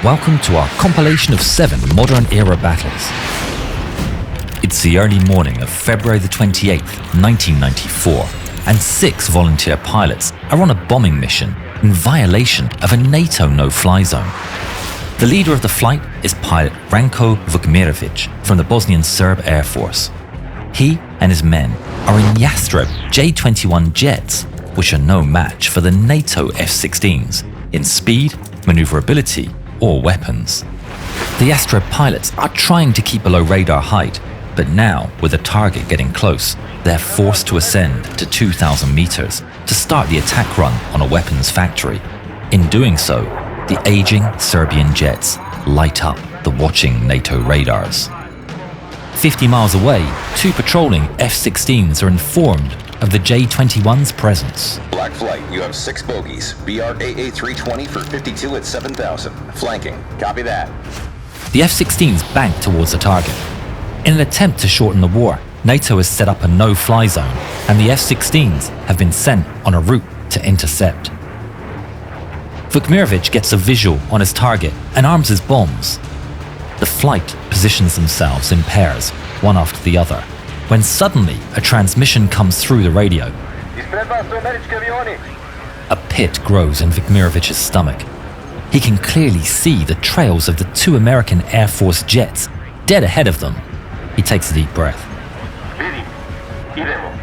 Welcome to our compilation of 7 modern-era battles. It's the early morning of February the 28th, 1994, and 6 volunteer pilots are on a bombing mission in violation of a NATO no-fly zone. The leader of the flight is pilot Ranko Vukmirovic from the Bosnian Serb Air Force. He and his men are in Yastreb J-21 jets, which are no match for the NATO F-16s in speed, maneuverability, or weapons. The Yastreb pilots are trying to keep below radar height, but now, with the target getting close, they're forced to ascend to 2,000 meters to start the attack run on a weapons factory. In doing so, the aging Serbian jets light up the watching NATO radars. 50 miles away, 2 patrolling F-16s are informed of the J-21's presence. Black Flight, you have 6 bogies. BR-AA 320 for 52 at 7,000. Flanking. Copy that. The F-16s bank towards the target. In an attempt to shorten the war, NATO has set up a no-fly zone, and the F-16s have been sent on a route to intercept. Vukmirovic gets a visual on his target and arms his bombs. The flight positions themselves in pairs, one after the other, when suddenly a transmission comes through the radio. A pit grows in Vukmirovic's stomach. He can clearly see the trails of the 2 American Air Force jets dead ahead of them. He takes a deep breath.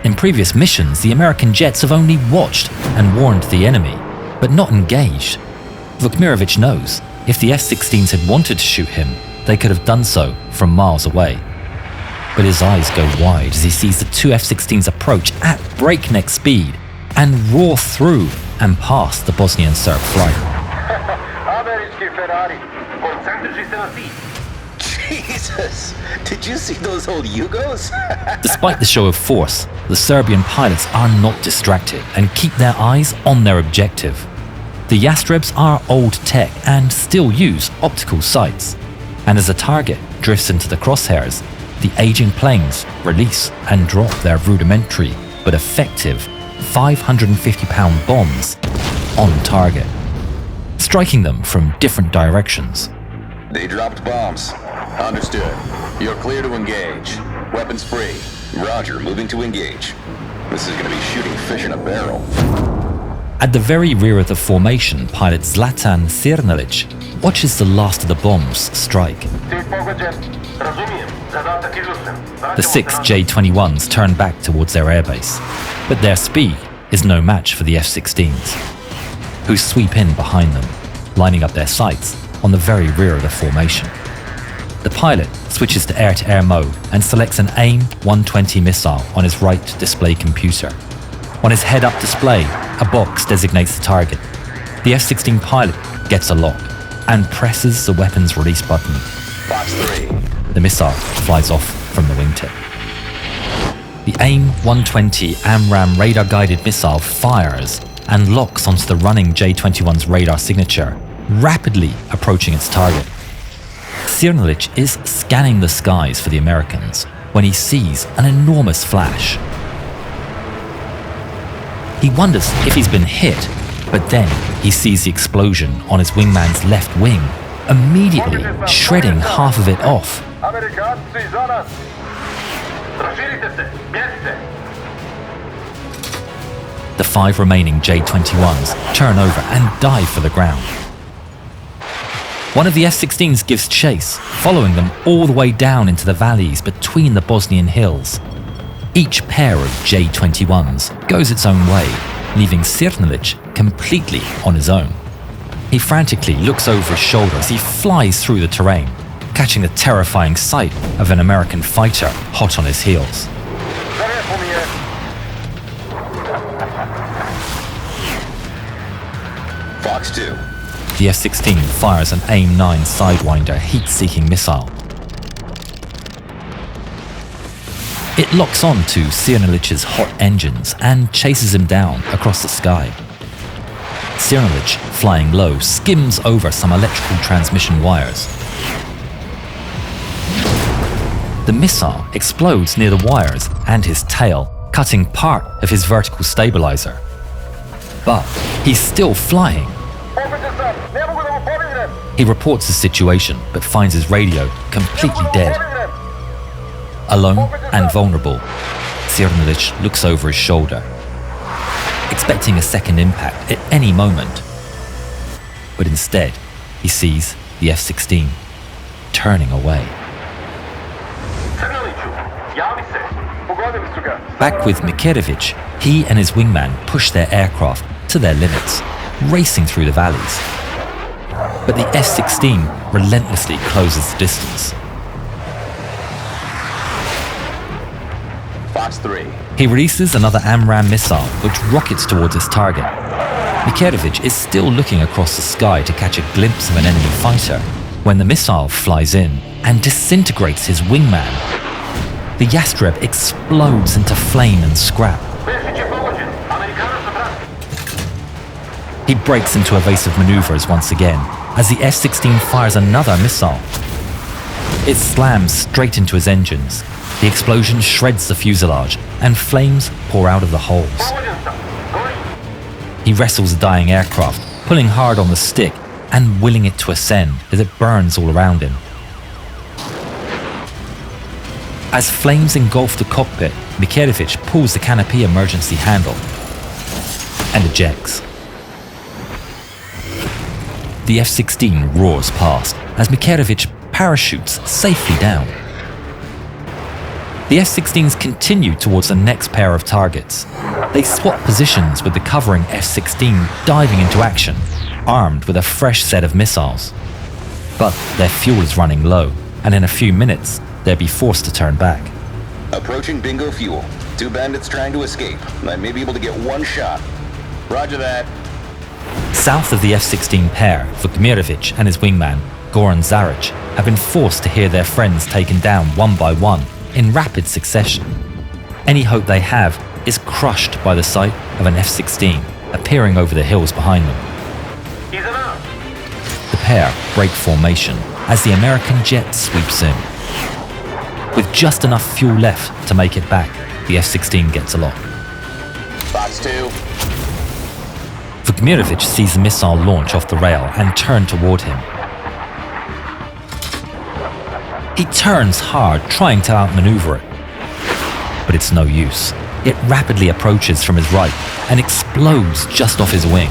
In previous missions, the American jets have only watched and warned the enemy, but not engaged. Vukmirovic knows if the F-16s had wanted to shoot him, they could have done so from miles away. But his eyes go wide as he sees the 2 F-16s approach at breakneck speed and roar through and past the Bosnian Serb flight. Jesus! Did you see those old Yugos? Despite the show of force, the Serbian pilots are not distracted and keep their eyes on their objective. The Yastrebs are old tech and still use optical sights. And as the target drifts into the crosshairs, the aging planes release and drop their rudimentary but effective 550-pound bombs on target, striking them from different directions. They dropped bombs. Understood. You're clear to engage. Weapons free. Roger, moving to engage. This is going to be shooting fish in a barrel. At the very rear of the formation, pilot Zlatan Sirnalic watches the last of the bombs strike. The 6 J-21s turn back towards their airbase, but their speed is no match for the F-16s, who sweep in behind them, lining up their sights on the very rear of the formation. The pilot switches to air-to-air mode and selects an AIM-120 missile on his right display computer. On his head-up display, a box designates the target. The F-16 pilot gets a lock and presses the weapons release button. Box 3. The missile flies off from the wingtip. The AIM-120 AMRAAM radar-guided missile fires and locks onto the running J-21's radar signature, rapidly approaching its target. Sirnalic is scanning the skies for the Americans when he sees an enormous flash. He wonders if he's been hit, but then he sees the explosion on his wingman's left wing, immediately shredding half of it off. The 5 remaining J-21s turn over and dive for the ground. One of the F-16s gives chase, following them all the way down into the valleys between the Bosnian hills. Each pair of J-21s goes its own way, leaving Sirnalic completely on his own. He frantically looks over his shoulder as he flies through the terrain, catching the terrifying sight of an American fighter hot on his heels. Fox 2. The F-16 fires an AIM-9 Sidewinder heat-seeking missile. It locks on to Sirnalic's hot engines and chases him down across the sky. Sirnalic, flying low, skims over some electrical transmission wires. The missile explodes near the wires and his tail, cutting part of his vertical stabilizer. But he's still flying. He reports the situation, but finds his radio completely dead. Alone and vulnerable, Cernalic looks over his shoulder, expecting a second impact at any moment. But instead, he sees the F-16 turning away. Back with Mikhailowicz, he and his wingman push their aircraft to their limits, racing through the valleys. But the F-16 relentlessly closes the distance. Fox 3. He releases another AMRAAM missile, which rockets towards his target. Mikhailowicz is still looking across the sky to catch a glimpse of an enemy fighter when the missile flies in and disintegrates his wingman. The Yastreb explodes into flame and scrap. He breaks into evasive maneuvers once again as the F-16 fires another missile. It slams straight into his engines. The explosion shreds the fuselage and flames pour out of the holes. He wrestles the dying aircraft, pulling hard on the stick and willing it to ascend as it burns all around him. As flames engulf the cockpit, Mikhailowicz pulls the canopy emergency handle and ejects. The F-16 roars past as Mikhailowicz parachutes safely down. The F-16s continue towards the next pair of targets. They swap positions with the covering F-16 diving into action, armed with a fresh set of missiles. But their fuel is running low, and in a few minutes, they'll be forced to turn back. Approaching bingo fuel. 2 bandits trying to escape. I may be able to get one shot. Roger that. South of the F-16 pair, Vukmirovic and his wingman, Goran Zaric, have been forced to hear their friends taken down one by one in rapid succession. Any hope they have is crushed by the sight of an F-16 appearing over the hills behind them. The pair break formation as the American jet sweeps in. With just enough fuel left to make it back, the F-16 gets aloft. Fox 2. Vukmirovic sees the missile launch off the rail and turn toward him. He turns hard, trying to outmaneuver it. But it's no use. It rapidly approaches from his right and explodes just off his wing.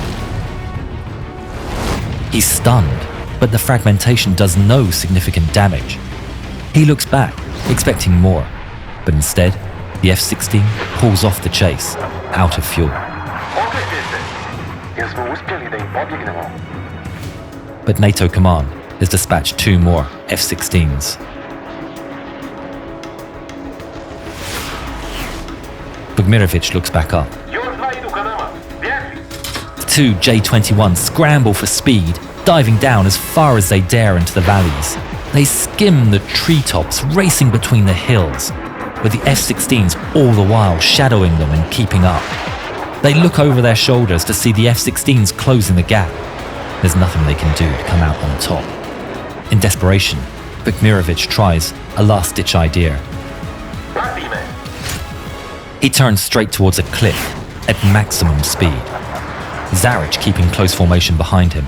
He's stunned, but the fragmentation does no significant damage. He looks back, expecting more, but instead, the F-16 pulls off the chase, out of fuel. But NATO command has dispatched 2 more F-16s. Vukmirovic looks back up. The 2 J-21s scramble for speed, diving down as far as they dare into the valleys. They skim the treetops, racing between the hills, with the F-16s all the while shadowing them and keeping up. They look over their shoulders to see the F-16s closing the gap. There's nothing they can do to come out on top. In desperation, Vukmirovic tries a last-ditch idea. He turns straight towards a cliff at maximum speed, Zaric keeping close formation behind him.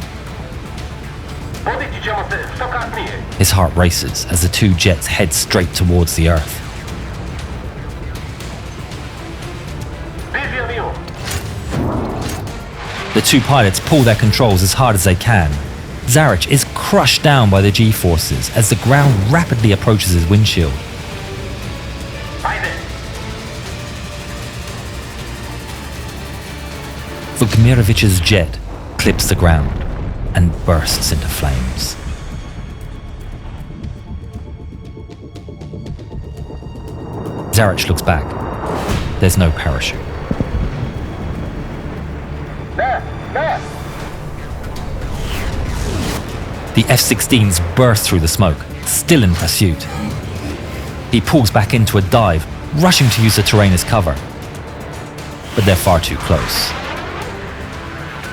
His heart races as the 2 jets head straight towards the earth. The 2 pilots pull their controls as hard as they can. Zaric is crushed down by the G-forces as the ground rapidly approaches his windshield. Vukmirovic's jet clips the ground and bursts into flames. Zaric looks back. There's no parachute. The F-16s burst through the smoke, still in pursuit. He pulls back into a dive, rushing to use the terrain as cover. But they're far too close.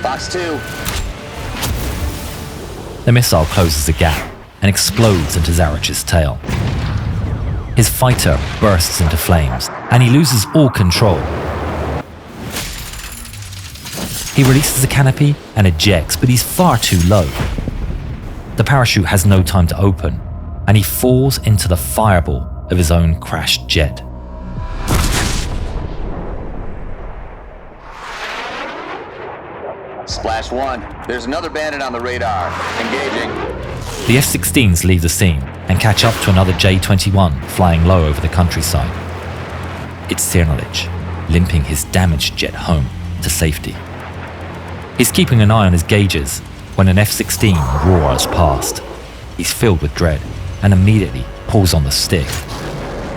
Fox 2. The missile closes the gap and explodes into Zaric's tail. His fighter bursts into flames, and he loses all control. He releases the canopy and ejects, but he's far too low. The parachute has no time to open, and he falls into the fireball of his own crashed jet. Splash 1. There's another bandit on the radar. Engaging. The F-16s leave the scene and catch up to another J-21 flying low over the countryside. It's Cernalic, limping his damaged jet home to safety. He's keeping an eye on his gauges when an F-16 roars past. He's filled with dread and immediately pulls on the stick.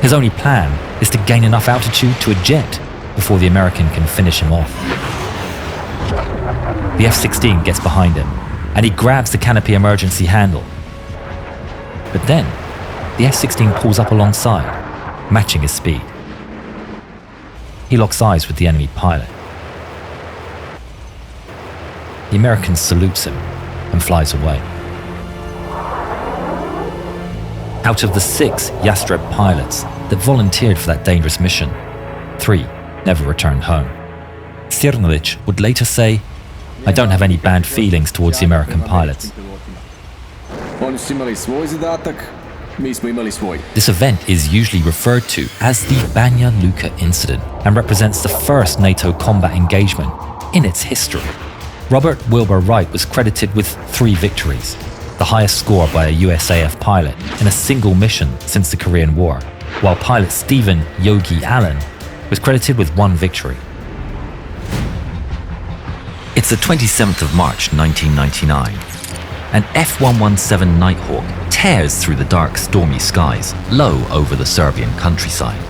His only plan is to gain enough altitude to eject before the American can finish him off. The F-16 gets behind him and he grabs the canopy emergency handle. But then, the F-16 pulls up alongside, matching his speed. He locks eyes with the enemy pilot. The American salutes him and flies away. Out of the 6 Yastreb pilots that volunteered for that dangerous mission, 3 never returned home. Cernalic would later say, "I don't have any bad feelings towards the American pilots." This event is usually referred to as the Banja Luka incident and represents the first NATO combat engagement in its history. Robert Wilbur Wright was credited with 3 victories, the highest score by a USAF pilot in a single mission since the Korean War, while pilot Stephen Yogi Allen was credited with 1 victory. It's the 27th of March 1999. An F-117 Nighthawk tears through the dark, stormy skies low over the Serbian countryside.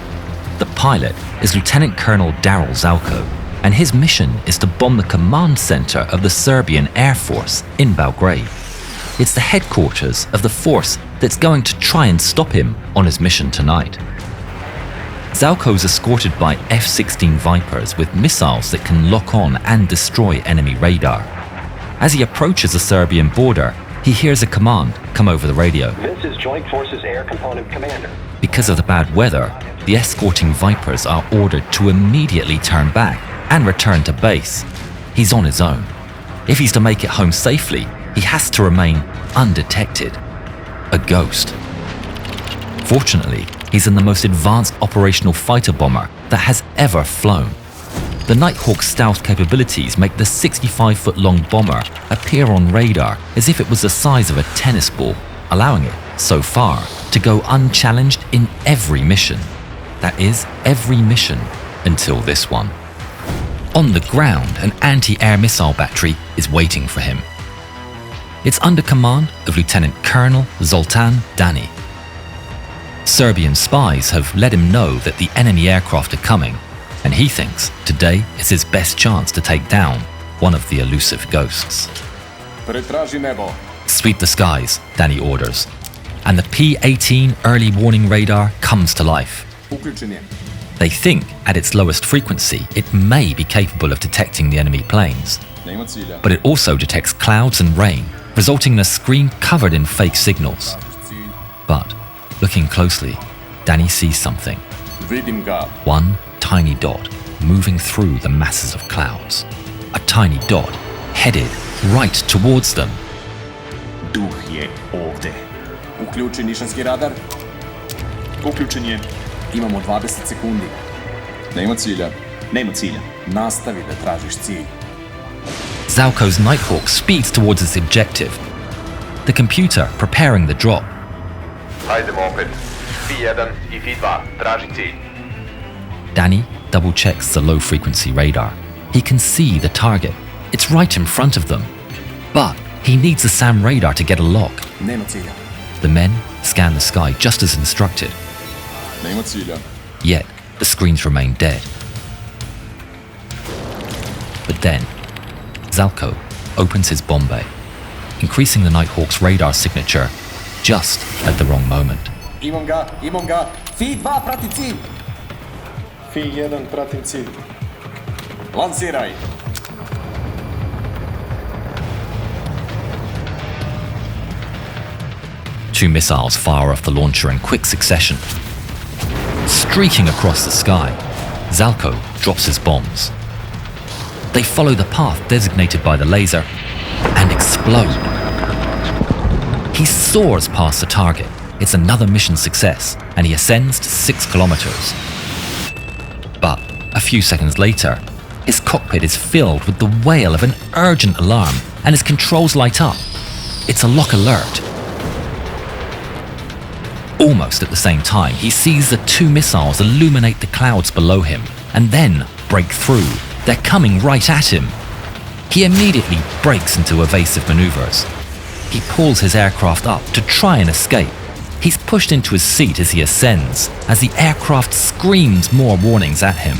The pilot is Lieutenant Colonel Daryl Zalko, and his mission is to bomb the command center of the Serbian Air Force in Belgrade. It's the headquarters of the force that's going to try and stop him on his mission tonight. Zalko's escorted by F-16 Vipers with missiles that can lock on and destroy enemy radar. As he approaches the Serbian border, he hears a command come over the radio. This is Joint Forces Air Component Commander. Because of the bad weather, the escorting Vipers are ordered to immediately turn back and return to base. He's on his own. If he's to make it home safely, he has to remain undetected. A ghost. Fortunately, he's in the most advanced operational fighter bomber that has ever flown. The Nighthawk's stealth capabilities make the 65-foot-long bomber appear on radar as if it was the size of a tennis ball, allowing it, so far, to go unchallenged in every mission. That is, every mission until this one. On the ground, an anti-air missile battery is waiting for him. It's under command of Lieutenant Colonel Zoltan Dani. Serbian spies have let him know that the enemy aircraft are coming, and he thinks today is his best chance to take down one of the elusive ghosts. Sweep the skies, Dani orders, and the P-18 early warning radar comes to life. They think at its lowest frequency it may be capable of detecting the enemy planes, but it also detects clouds and rain, resulting in a screen covered in fake signals. But looking closely, Dani sees something. One tiny dot moving through the masses of clouds. A tiny dot headed right towards them. Duh je ovde. Uključi nišanski radar. Uključen je. Imamo 20 sekundi. Nema cilja. Nema cilja. Nastavi da tražiš cilj. Zalko's Nighthawk speeds towards its objective, the computer preparing the drop. Hajdemo opet. P1 I P2, traži cilj. Dani double-checks the low-frequency radar. He can see the target. It's right in front of them. But he needs the SAM radar to get a lock. Nema cilja. The men scan the sky just as instructed. Nema cilja. Yet, the screens remain dead. But then, Zalko opens his bomb bay, increasing the Nighthawk's radar signature just at the wrong moment. Imam ga. Fi-2 prati cilj. Fi-1 pratim cilj. Lansiraj. Two missiles fire off the launcher in quick succession. Streaking across the sky, Zalko drops his bombs. They follow the path designated by the laser and explode. He soars past the target. It's another mission success, and he ascends to 6 kilometers. But a few seconds later, his cockpit is filled with the wail of an urgent alarm, and his controls light up. It's a lock alert. Almost at the same time, he sees the 2 missiles illuminate the clouds below him, and then break through. They're coming right at him. He immediately breaks into evasive maneuvers. He pulls his aircraft up to try and escape. He's pushed into his seat as he ascends, as the aircraft screams more warnings at him.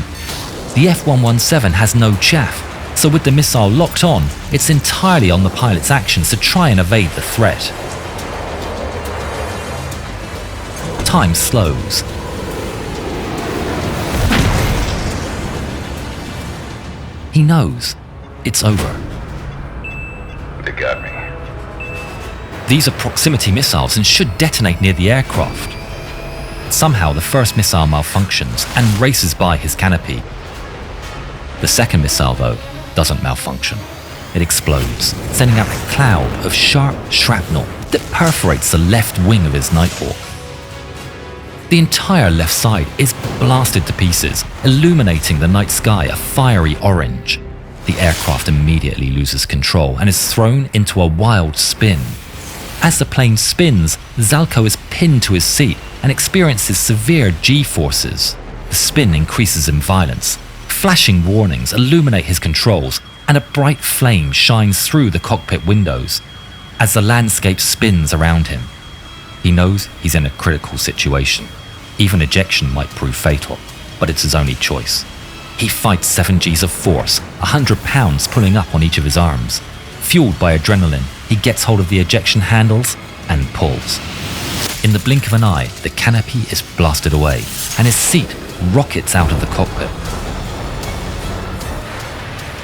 The F-117 has no chaff, so with the missile locked on, it's entirely on the pilot's actions to try and evade the threat. Time slows. He knows it's over. They got me. These are proximity missiles and should detonate near the aircraft. Somehow the first missile malfunctions and races by his canopy. The second missile, though, doesn't malfunction. It explodes, sending out a cloud of sharp shrapnel that perforates the left wing of his Nighthawk. The entire left side is blasted to pieces, illuminating the night sky a fiery orange. The aircraft immediately loses control and is thrown into a wild spin. As the plane spins, Zalko is pinned to his seat and experiences severe G-forces. The spin increases in violence. Flashing warnings illuminate his controls, and a bright flame shines through the cockpit windows. As the landscape spins around him, he knows he's in a critical situation. Even ejection might prove fatal, but it's his only choice. He fights 7 Gs of force, 100 pounds pulling up on each of his arms. Fueled by adrenaline, he gets hold of the ejection handles and pulls. In the blink of an eye, the canopy is blasted away, and his seat rockets out of the cockpit.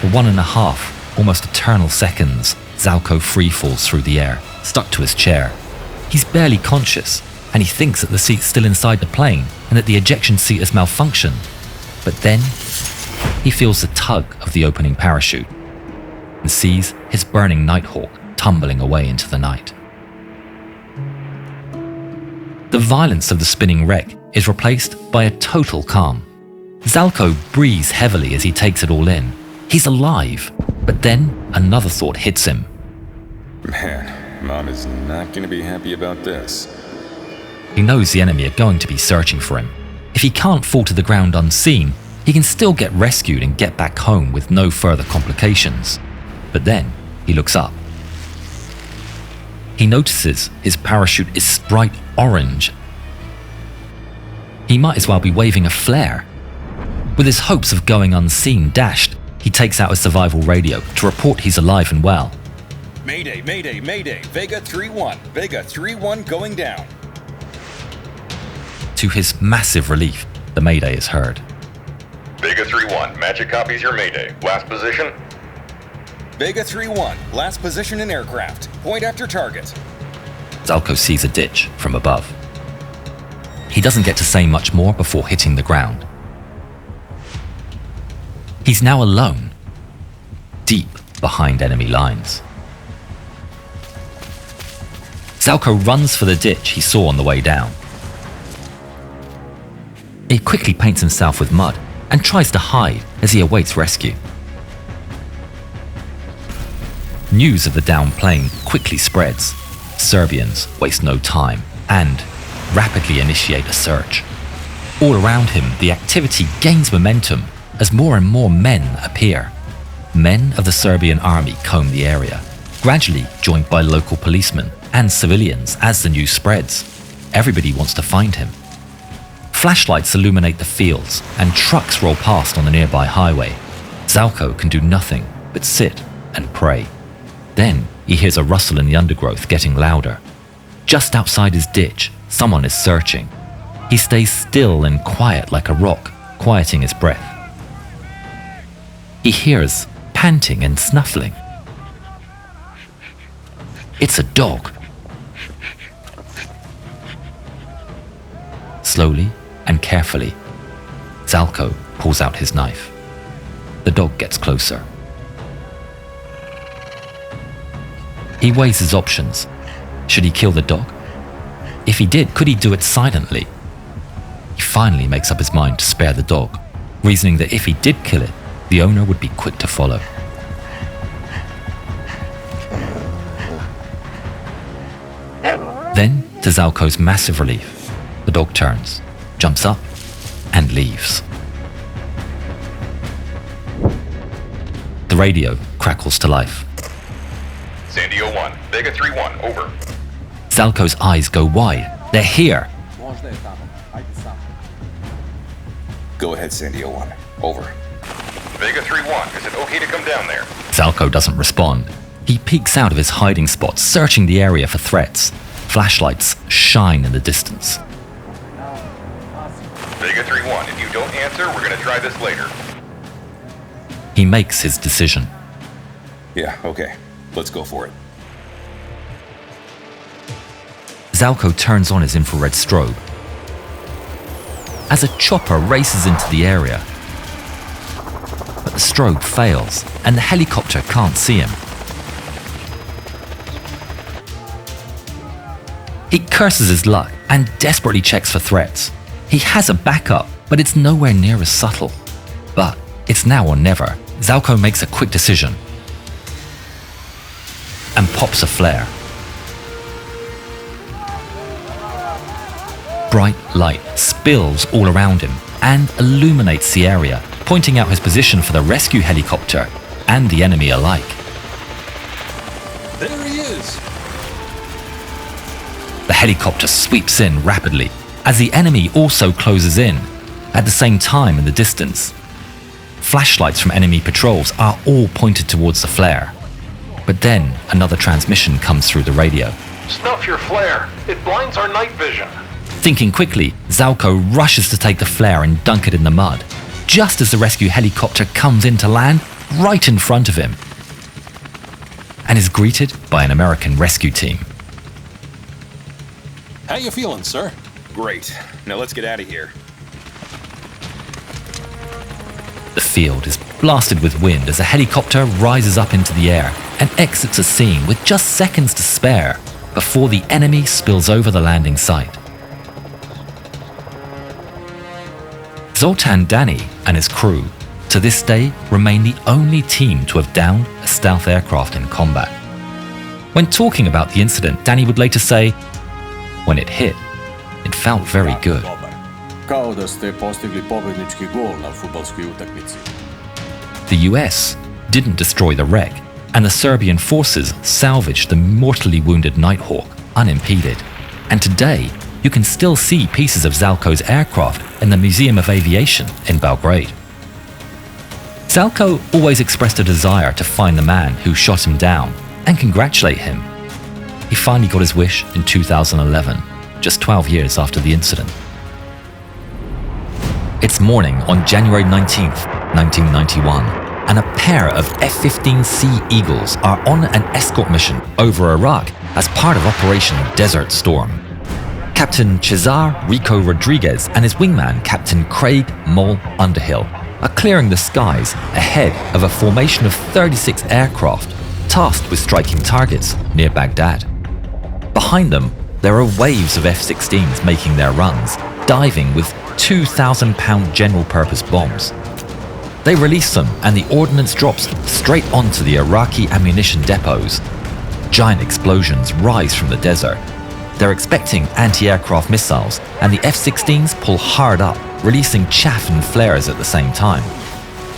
For 1.5, almost eternal seconds, Zalko free falls through the air, stuck to his chair. He's barely conscious, and he thinks that the seat's still inside the plane and that the ejection seat has malfunctioned. But then, he feels the tug of the opening parachute and sees his burning Nighthawk tumbling away into the night. The violence of the spinning wreck is replaced by a total calm. Zalko breathes heavily as he takes it all in. He's alive, but then another thought hits him. Man, Mom is not going to be happy about this. He knows the enemy are going to be searching for him. If he can't fall to the ground unseen, he can still get rescued and get back home with no further complications. But then, he looks up. He notices his parachute is bright orange. He might as well be waving a flare. With his hopes of going unseen dashed, he takes out his survival radio to report he's alive and well. Mayday, mayday, mayday. Vega 3-1. Vega 3-1 going down. To his massive relief, the mayday is heard. Vega 3-1, Magic copies your mayday. Last position? Vega 3-1. Last position in aircraft. Point after target. Zalko sees a ditch from above. He doesn't get to say much more before hitting the ground. He's now alone, deep behind enemy lines. Zalko runs for the ditch he saw on the way down. He quickly paints himself with mud and tries to hide as he awaits rescue. News of the downed plane quickly spreads. Serbians waste no time and rapidly initiate a search. All around him, the activity gains momentum as more and more men appear. Men of the Serbian army comb the area, gradually joined by local policemen and civilians as the news spreads. Everybody wants to find him. Flashlights illuminate the fields and trucks roll past on the nearby highway. Zalko can do nothing but sit and pray. Then he hears a rustle in the undergrowth getting louder. Just outside his ditch, someone is searching. He stays still and quiet like a rock, quieting his breath. He hears panting and snuffling. It's a dog. Slowly and carefully, Zalko pulls out his knife. The dog gets closer. He weighs his options. Should he kill the dog? If he did, could he do it silently? He finally makes up his mind to spare the dog, reasoning that if he did kill it, the owner would be quick to follow. Then, to Zalko's massive relief, the dog turns, jumps up, and leaves. The radio crackles to life. Sandio 1, Vega 3-1, over. Zalko's eyes go wide. They're here. Go ahead, Sandio 1. Over. Vega 3-1, is it okay to come down there? Zalko doesn't respond. He peeks out of his hiding spot, searching the area for threats. Flashlights shine in the distance. Vega 3-1, if you don't answer, we're gonna try this later. He makes his decision. Yeah, okay. Let's go for it. Zalko turns on his infrared strobe. As a chopper races into the area, but the strobe fails and the helicopter can't see him. He curses his luck and desperately checks for threats. He has a backup, but it's nowhere near as subtle. But it's now or never. Zalko makes a quick decision and pops a flare. Bright light spills all around him and illuminates the area, pointing out his position for the rescue helicopter and the enemy alike. There he is! The helicopter sweeps in rapidly as the enemy also closes in. At the same time, in the distance, flashlights from enemy patrols are all pointed towards the flare. But then another transmission comes through the radio. Snuff your flare. It blinds our night vision. Thinking quickly, Zalko rushes to take the flare and dunk it in the mud, just as the rescue helicopter comes in to land right in front of him, and is greeted by an American rescue team. How you feeling, sir? Great. Now let's get out of here. The field is blasted with wind as a helicopter rises up into the air and exits a scene with just seconds to spare before the enemy spills over the landing site. Zoltan Danny and his crew, to this day, remain the only team to have downed a stealth aircraft in combat. When talking about the incident, Danny would later say, "When it hit, it felt very good." Kao da ste postigli pobednički gol na fudbalskoj utakmici. The US didn't destroy the wreck, and the Serbian forces salvaged the mortally wounded Nighthawk unimpeded. And today, you can still see pieces of Zalko's aircraft in the Museum of Aviation in Belgrade. Zalko always expressed a desire to find the man who shot him down and congratulate him. He finally got his wish in 2011, just 12 years after the incident. It's morning on January 19th, 1991, and a pair of F-15C Eagles are on an escort mission over Iraq as part of Operation Desert Storm. Captain Cesar Rico Rodriguez and his wingman, Captain Craig Mole Underhill, are clearing the skies ahead of a formation of 36 aircraft tasked with striking targets near Baghdad. Behind them, there are waves of F-16s making their runs, diving with 2,000-pound general-purpose bombs. They release them and the ordnance drops straight onto the Iraqi ammunition depots. Giant explosions rise from the desert. They're expecting anti-aircraft missiles, and the F-16s pull hard up, releasing chaff and flares at the same time.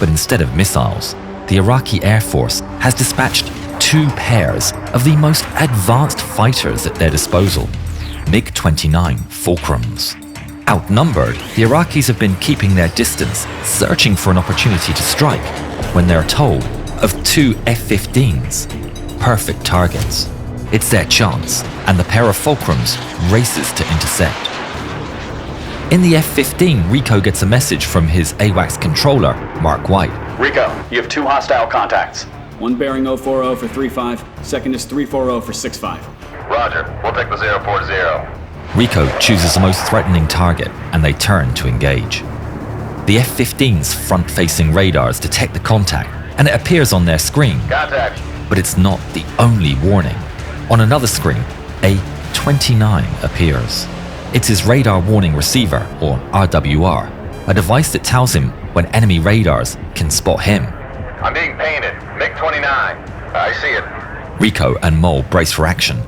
But instead of missiles, the Iraqi Air Force has dispatched 2 pairs of the most advanced fighters at their disposal, MiG-29 Fulcrums. Outnumbered, the Iraqis have been keeping their distance, searching for an opportunity to strike, when they're told of 2 F-15s. Perfect targets. It's their chance, and the pair of Fulcrums races to intercept. In the F-15, Rico gets a message from his AWACS controller, Mark White. Rico, you have 2 hostile contacts. One bearing 040 for 35, second is 340 for 65. Roger, we'll take the 040. Rico chooses the most threatening target, and they turn to engage. The F-15's front-facing radars detect the contact, and it appears on their screen. Contact. But it's not the only warning. On another screen, A-29 appears. It's his radar warning receiver, or RWR, a device that tells him when enemy radars can spot him. I'm being painted. MiG-29. I see it. Rico and Mole brace for action.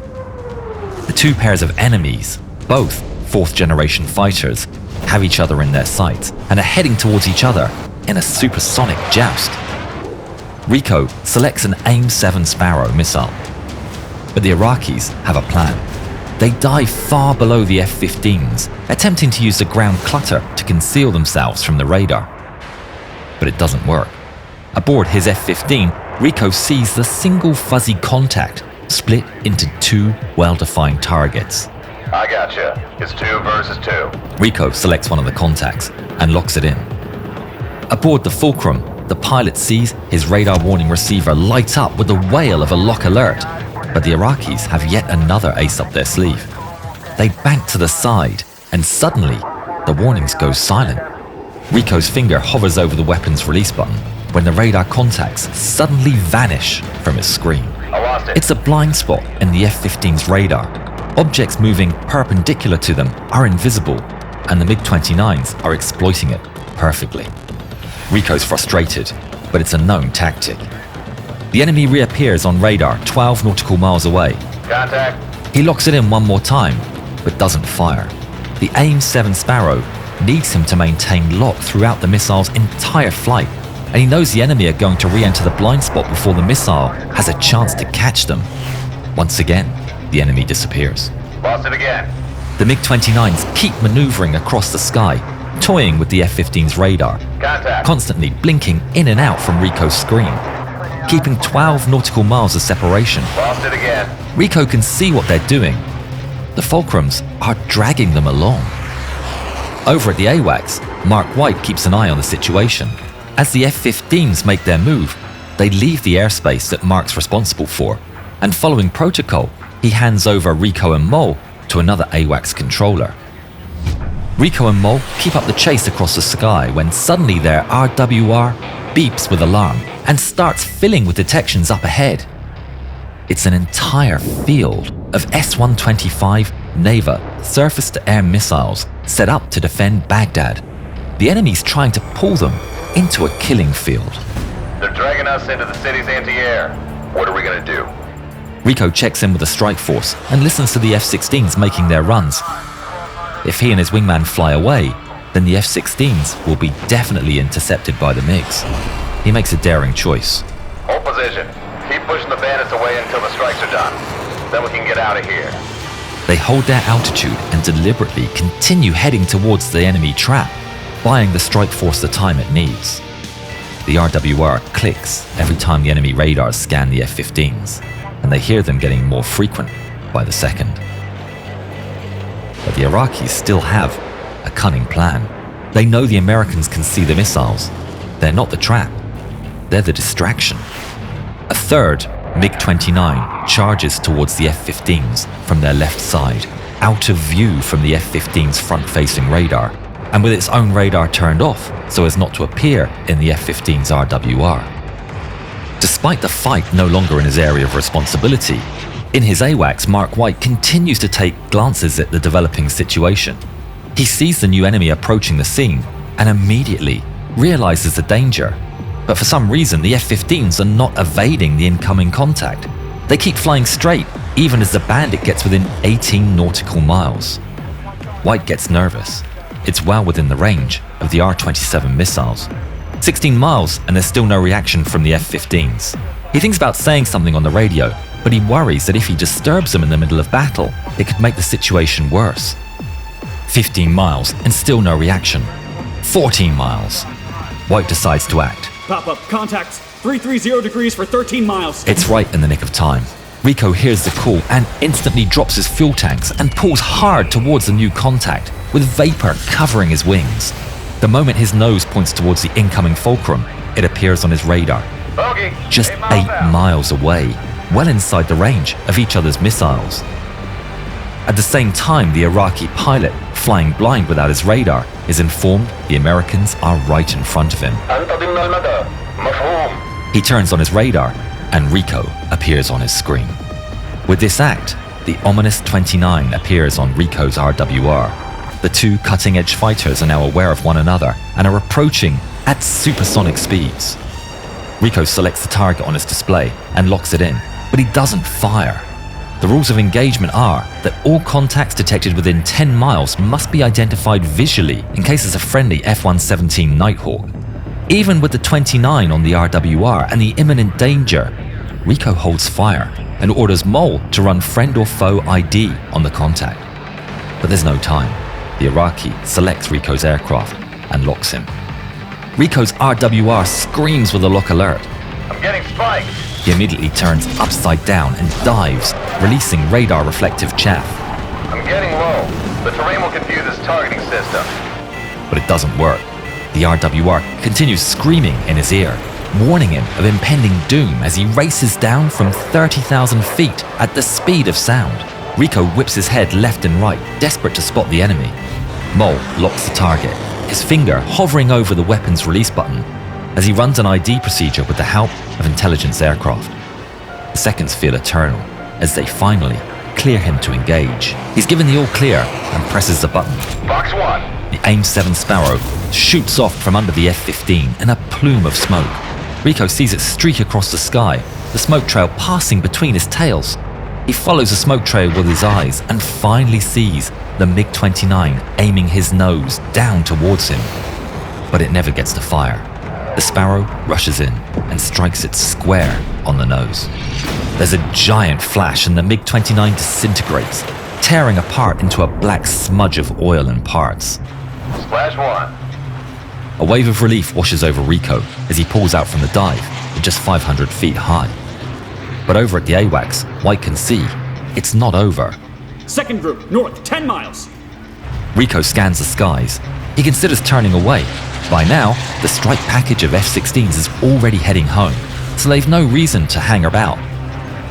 The two pairs of enemies, both fourth-generation fighters, have each other in their sights and are heading towards each other in a supersonic joust. Rico selects an AIM-7 Sparrow missile, but the Iraqis have a plan. They dive far below the F-15s, attempting to use the ground clutter to conceal themselves from the radar. But it doesn't work. Aboard his F-15, Rico sees the single fuzzy contact split into two well-defined targets. I gotcha. It's 2 versus 2. Rico selects one of the contacts and locks it in. Aboard the Fulcrum, the pilot sees his radar warning receiver light up with the wail of a lock alert, but the Iraqis have yet another ace up their sleeve. They bank to the side, and suddenly, the warnings go silent. Rico's finger hovers over the weapon's release button when the radar contacts suddenly vanish from his screen. I lost it. It's a blind spot in the F-15's radar. Objects moving perpendicular to them are invisible, and the MiG-29s are exploiting it perfectly. Rico's frustrated, but it's a known tactic. The enemy reappears on radar 12 nautical miles away. Contact. He locks it in one more time, but doesn't fire. The AIM-7 Sparrow needs him to maintain lock throughout the missile's entire flight, and he knows the enemy are going to re-enter the blind spot before the missile has a chance to catch them. Once again, the enemy disappears. Lost it again. The MiG-29s keep maneuvering across the sky, toying with the F-15's radar, Contact. constantly blinking in and out from Rico's screen, keeping 12 nautical miles of separation. Lost it again. Rico can see what they're doing. The Fulcrums are dragging them along. Over at the AWACS, Mark White keeps an eye on the situation. As the F-15s make their move, they leave the airspace that Mark's responsible for, and following protocol, he hands over Rico and Mole to another AWACS controller. Rico and Mole keep up the chase across the sky when suddenly their RWR beeps with alarm and starts filling with detections up ahead. It's an entire field of S-125 Neva surface-to-air missiles set up to defend Baghdad. The enemy's trying to pull them into a killing field. They're dragging us into the city's anti-air. What are we gonna do? Rico checks in with the strike force and listens to the F-16s making their runs. If he and his wingman fly away, then the F-16s will be definitely intercepted by the MiGs. He makes a daring choice. Hold position. Keep pushing the bandits away until the strikes are done. Then we can get out of here. They hold their altitude and deliberately continue heading towards the enemy trap, buying the strike force the time it needs. The RWR clicks every time the enemy radars scan the F-15s, and they hear them getting more frequent by the second. But the Iraqis still have a cunning plan. They know the Americans can see the missiles. They're not the trap. They're the distraction. A third MiG-29 charges towards the F-15s from their left side, out of view from the F-15's front-facing radar, and with its own radar turned off so as not to appear in the F-15's RWR. Despite the fight no longer in his area of responsibility, in his AWACS, Mark White continues to take glances at the developing situation. He sees the new enemy approaching the scene and immediately realizes the danger. But for some reason, the F-15s are not evading the incoming contact. They keep flying straight, even as the bandit gets within 18 nautical miles. White gets nervous. It's well within the range of the R-27 missiles. 16 miles and there's still no reaction from the F-15s. He thinks about saying something on the radio, but he worries that if he disturbs them in the middle of battle, it could make the situation worse. 15 miles and still no reaction. 14 miles. White decides to act. Pop-up, contacts, 330 degrees for 13 miles. It's right in the nick of time. Rico hears the call and instantly drops his fuel tanks and pulls hard towards the new contact, with vapor covering his wings. The moment his nose points towards the incoming Fulcrum, it appears on his radar. Bogey. Just 8 8 miles away, well inside the range of each other's missiles. At the same time, the Iraqi pilot, flying blind without his radar, is informed the Americans are right in front of him. He turns on his radar, and Rico appears on his screen. With this act, the ominous 29 appears on Rico's RWR. The two cutting-edge fighters are now aware of one another and are approaching at supersonic speeds. Rico selects the target on his display and locks it in, but he doesn't fire. The rules of engagement are that all contacts detected within 10 miles must be identified visually in case it's a friendly F-117 Nighthawk. Even with the 29 on the RWR and the imminent danger, Rico holds fire and orders Mole to run friend or foe ID on the contact. But there's no time. The Iraqi selects Rico's aircraft and locks him. Rico's RWR screams with a lock alert. I'm getting spiked. He immediately turns upside down and dives, releasing radar reflective chaff. I'm getting low. The terrain will confuse his targeting system. But it doesn't work. The RWR continues screaming in his ear, warning him of impending doom as he races down from 30,000 feet at the speed of sound. Rico whips his head left and right, desperate to spot the enemy. Mole locks the target, his finger hovering over the weapon's release button as he runs an ID procedure with the help of intelligence aircraft. The seconds feel eternal as they finally clear him to engage. He's given the all clear and presses the button. Box 1. The AIM-7 Sparrow shoots off from under the F-15 in a plume of smoke. Rico sees it streak across the sky, the smoke trail passing between his tails. He follows the smoke trail with his eyes and finally sees the MiG-29 aiming his nose down towards him. But it never gets to fire. The Sparrow rushes in and strikes it square on the nose. There's a giant flash and the MiG-29 disintegrates, tearing apart into a black smudge of oil and parts. Splash 1. A wave of relief washes over Rico as he pulls out from the dive at just 500 feet high. But over at the AWACS, White can see it's not over. Second group, north, 10 miles. Rico scans the skies. He considers turning away. By now, the strike package of F-16s is already heading home, so they've no reason to hang about.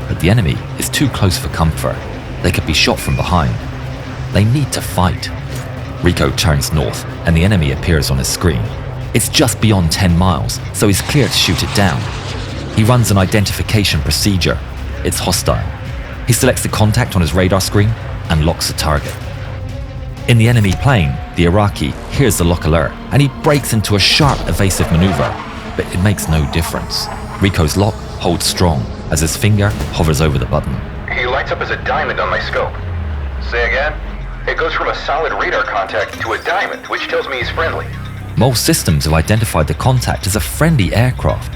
But the enemy is too close for comfort. They could be shot from behind. They need to fight. Rico turns north, and the enemy appears on his screen. It's just beyond 10 miles, so he's clear to shoot it down. He runs an identification procedure. It's hostile. He selects the contact on his radar screen and locks the target. In the enemy plane, the Iraqi hears the lock alert and he breaks into a sharp evasive maneuver, but it makes no difference. Rico's lock holds strong as his finger hovers over the button. He lights up as a diamond on my scope. Say again? It goes from a solid radar contact to a diamond, which tells me he's friendly. Mole's systems have identified the contact as a friendly aircraft.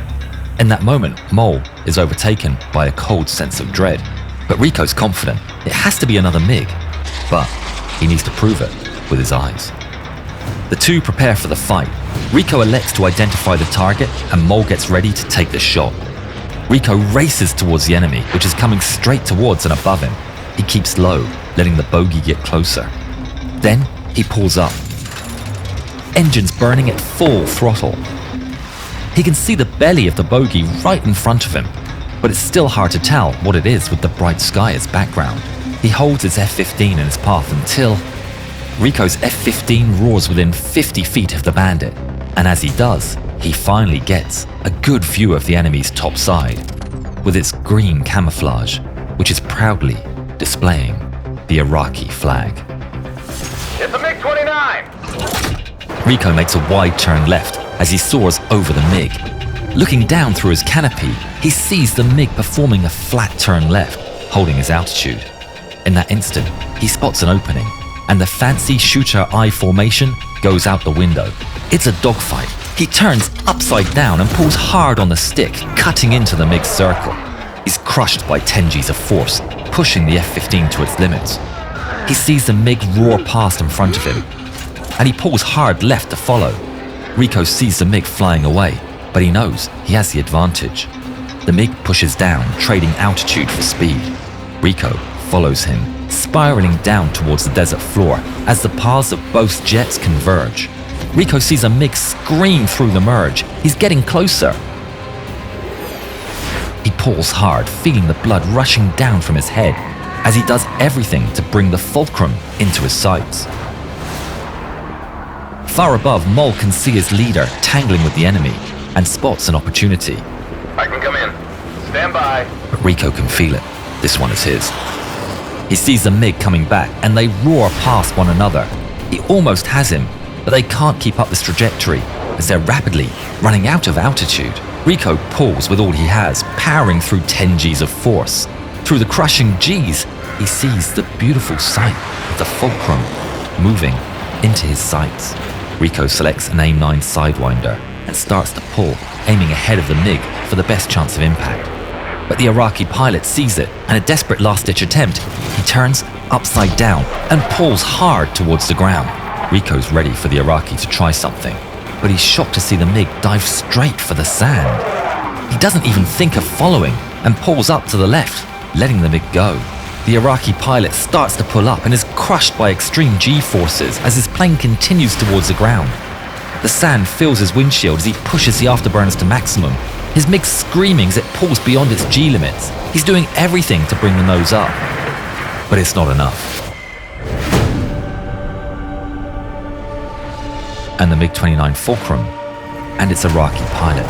In that moment, Mole is overtaken by a cold sense of dread. But Rico's confident it has to be another MiG. But he needs to prove it with his eyes. The two prepare for the fight. Rico elects to identify the target and Mole gets ready to take the shot. Rico races towards the enemy, which is coming straight towards and above him. He keeps low, letting the bogey get closer. Then he pulls up. Engines burning at full throttle. He can see the belly of the bogey right in front of him, but it's still hard to tell what it is with the bright sky as background. He holds his F-15 in his path until Rico's F-15 roars within 50 feet of the bandit, and as he does, he finally gets a good view of the enemy's top side, with its green camouflage, which is proudly displaying the Iraqi flag. It's a MiG-29! Rico makes a wide turn left as he soars over the MiG. Looking down through his canopy, he sees the MiG performing a flat turn left, holding his altitude. In that instant, he spots an opening, and the fancy shooter eye formation goes out the window. It's a dogfight. He turns upside down and pulls hard on the stick, cutting into the MiG's circle. He's crushed by 10 Gs of force, pushing the F-15 to its limits. He sees the MiG roar past in front of him, and he pulls hard left to follow. Rico sees the MiG flying away, but he knows he has the advantage. The MiG pushes down, trading altitude for speed. Rico follows him, spiraling down towards the desert floor as the paths of both jets converge. Rico sees a MiG scream through the merge. He's getting closer. He pulls hard, feeling the blood rushing down from his head as he does everything to bring the fulcrum into his sights. Far above, Mole can see his leader tangling with the enemy and spots an opportunity. I can come in. Stand by. But Rico can feel it. This one is his. He sees the MiG coming back and they roar past one another. He almost has him, but they can't keep up this trajectory as they're rapidly running out of altitude. Rico pulls with all he has, powering through 10 Gs of force. Through the crushing Gs, he sees the beautiful sight of the fulcrum moving into his sights. Rico selects an AIM-9 Sidewinder and starts to pull, aiming ahead of the MiG for the best chance of impact. But the Iraqi pilot sees it, and a desperate last-ditch attempt, he turns upside down and pulls hard towards the ground. Rico's ready for the Iraqi to try something, but he's shocked to see the MiG dive straight for the sand. He doesn't even think of following and pulls up to the left, letting the MiG go. The Iraqi pilot starts to pull up and is crushed by extreme G-forces as his plane continues towards the ground. The sand fills his windshield as he pushes the afterburners to maximum. His MiG screaming as it pulls beyond its G limits. He's doing everything to bring the nose up, but it's not enough. And the MiG-29 Fulcrum and its Iraqi pilot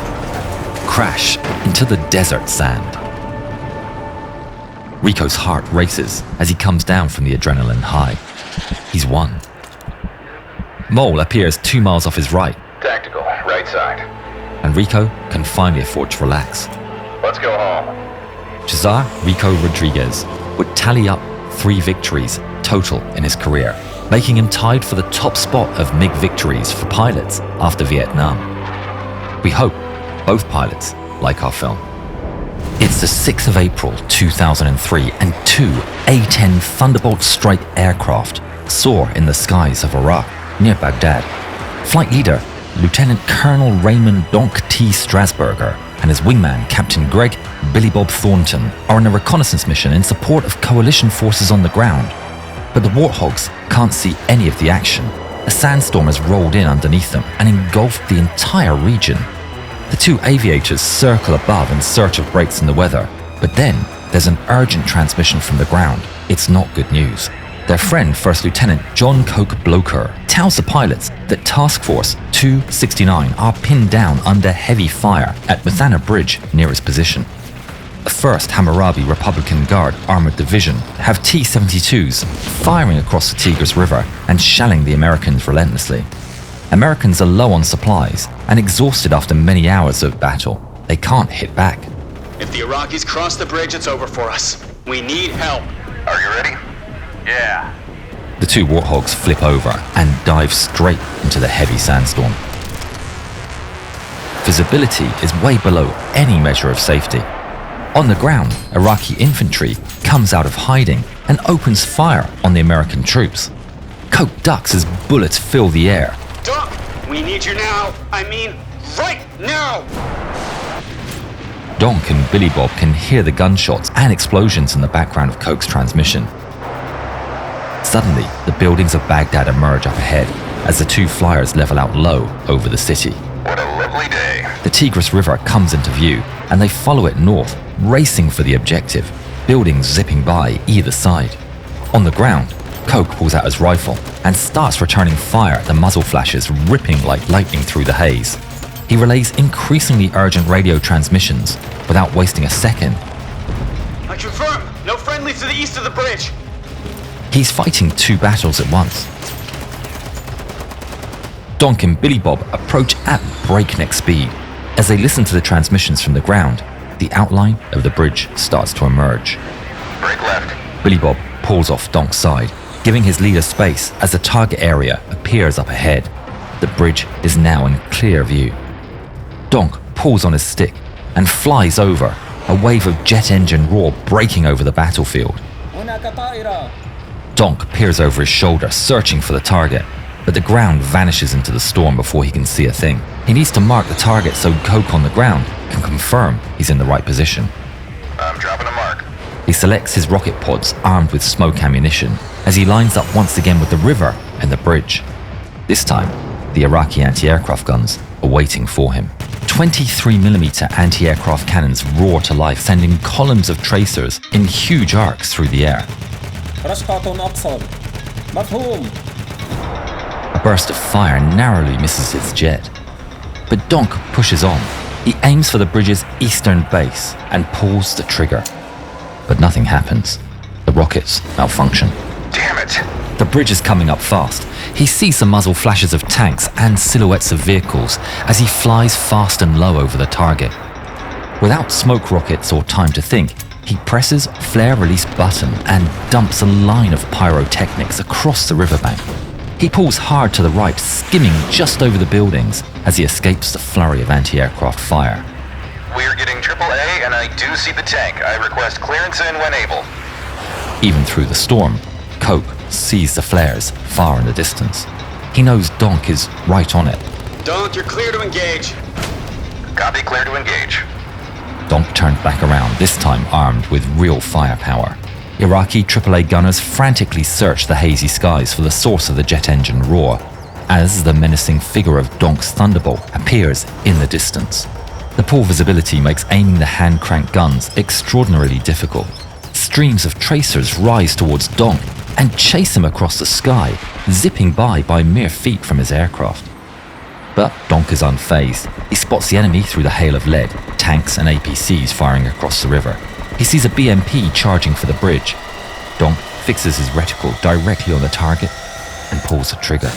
crash into the desert sand. Rico's heart races as he comes down from the adrenaline high. He's won. Mole appears 2 miles off his right, Tactical, right side. and Rico can finally afford to relax. Let's go home. Cesar Rico Rodriguez would tally up 3 victories total in his career, making him tied for the top spot of MiG victories for pilots after Vietnam. We hope both pilots like our film. It's the 6th of April 2003 and 2 A-10 Thunderbolt strike aircraft soar in the skies of Iraq near Baghdad. Flight leader Lieutenant Colonel Raymond Donk T. Strasburger and his wingman Captain Greg Billy Bob Thornton are on a reconnaissance mission in support of coalition forces on the ground. But the Warthogs can't see any of the action. A sandstorm has rolled in underneath them and engulfed the entire region. The 2 aviators circle above in search of breaks in the weather, but then there's an urgent transmission from the ground. It's not good news. Their friend, First Lieutenant John Coke Blocher, tells the pilots that Task Force 269 are pinned down under heavy fire at Mathana Bridge near his position. The 1st Hammurabi Republican Guard Armored Division have T-72s firing across the Tigris River and shelling the Americans relentlessly. Americans are low on supplies and exhausted after many hours of battle. They can't hit back. If the Iraqis cross the bridge, it's over for us. We need help. Are you ready? Yeah. The 2 Warthogs flip over and dive straight into the heavy sandstorm. Visibility is way below any measure of safety. On the ground, Iraqi infantry comes out of hiding and opens fire on the American troops. Coke ducks as bullets fill the air. Doc, we need you now. I mean, right now. Donk and Billy Bob can hear the gunshots and explosions in the background of Coke's transmission. Suddenly, the buildings of Baghdad emerge up ahead as the 2 flyers level out low over the city. What a lovely day. The Tigris River comes into view and they follow it north, racing for the objective, buildings zipping by either side. On the ground, Coke pulls out his rifle and starts returning fire at the muzzle flashes ripping like lightning through the haze. He relays increasingly urgent radio transmissions without wasting a second. I confirm. No friendlies to the east of the bridge. He's fighting 2 battles at once. Donk and Billy Bob approach at breakneck speed. As they listen to the transmissions from the ground, the outline of the bridge starts to emerge. Break left. Billy Bob pulls off Donk's side, giving his leader space as the target area appears up ahead. The bridge is now in clear view. Donk pulls on his stick and flies over, a wave of jet engine roar breaking over the battlefield. Donk peers over his shoulder, searching for the target, but the ground vanishes into the storm before he can see a thing. He needs to mark the target so Coke on the ground can confirm he's in the right position. I'm dropping a mark. He selects his rocket pods armed with smoke ammunition as he lines up once again with the river and the bridge. This time, the Iraqi anti-aircraft guns are waiting for him. 23mm anti-aircraft cannons roar to life, sending columns of tracers in huge arcs through the air. A burst of fire narrowly misses its jet. But Donk pushes on. He aims for the bridge's eastern base and pulls the trigger. But nothing happens. The rockets malfunction. Damn it! The bridge is coming up fast. He sees the muzzle flashes of tanks and silhouettes of vehicles as he flies fast and low over the target. Without smoke rockets or time to think, he presses flare release button and dumps a line of pyrotechnics across the riverbank. He pulls hard to the right, skimming just over the buildings as he escapes the flurry of anti-aircraft fire. We're getting AAA, and I do see the tank. I request clearance in when able. Even through the storm, Cope sees the flares far in the distance. He knows Donk is right on it. Donk, you're clear to engage. Copy, clear to engage. Donk turned back around, this time armed with real firepower. Iraqi AAA gunners frantically search the hazy skies for the source of the jet engine roar, as the menacing figure of Donk's Thunderbolt appears in the distance. The poor visibility makes aiming the hand-cranked guns extraordinarily difficult. Streams of tracers rise towards Donk and chase him across the sky, zipping by mere feet from his aircraft. But Donk is unfazed. He spots the enemy through the hail of lead, tanks and APCs firing across the river. He sees a BMP charging for the bridge. Donk fixes his reticle directly on the target and pulls the trigger.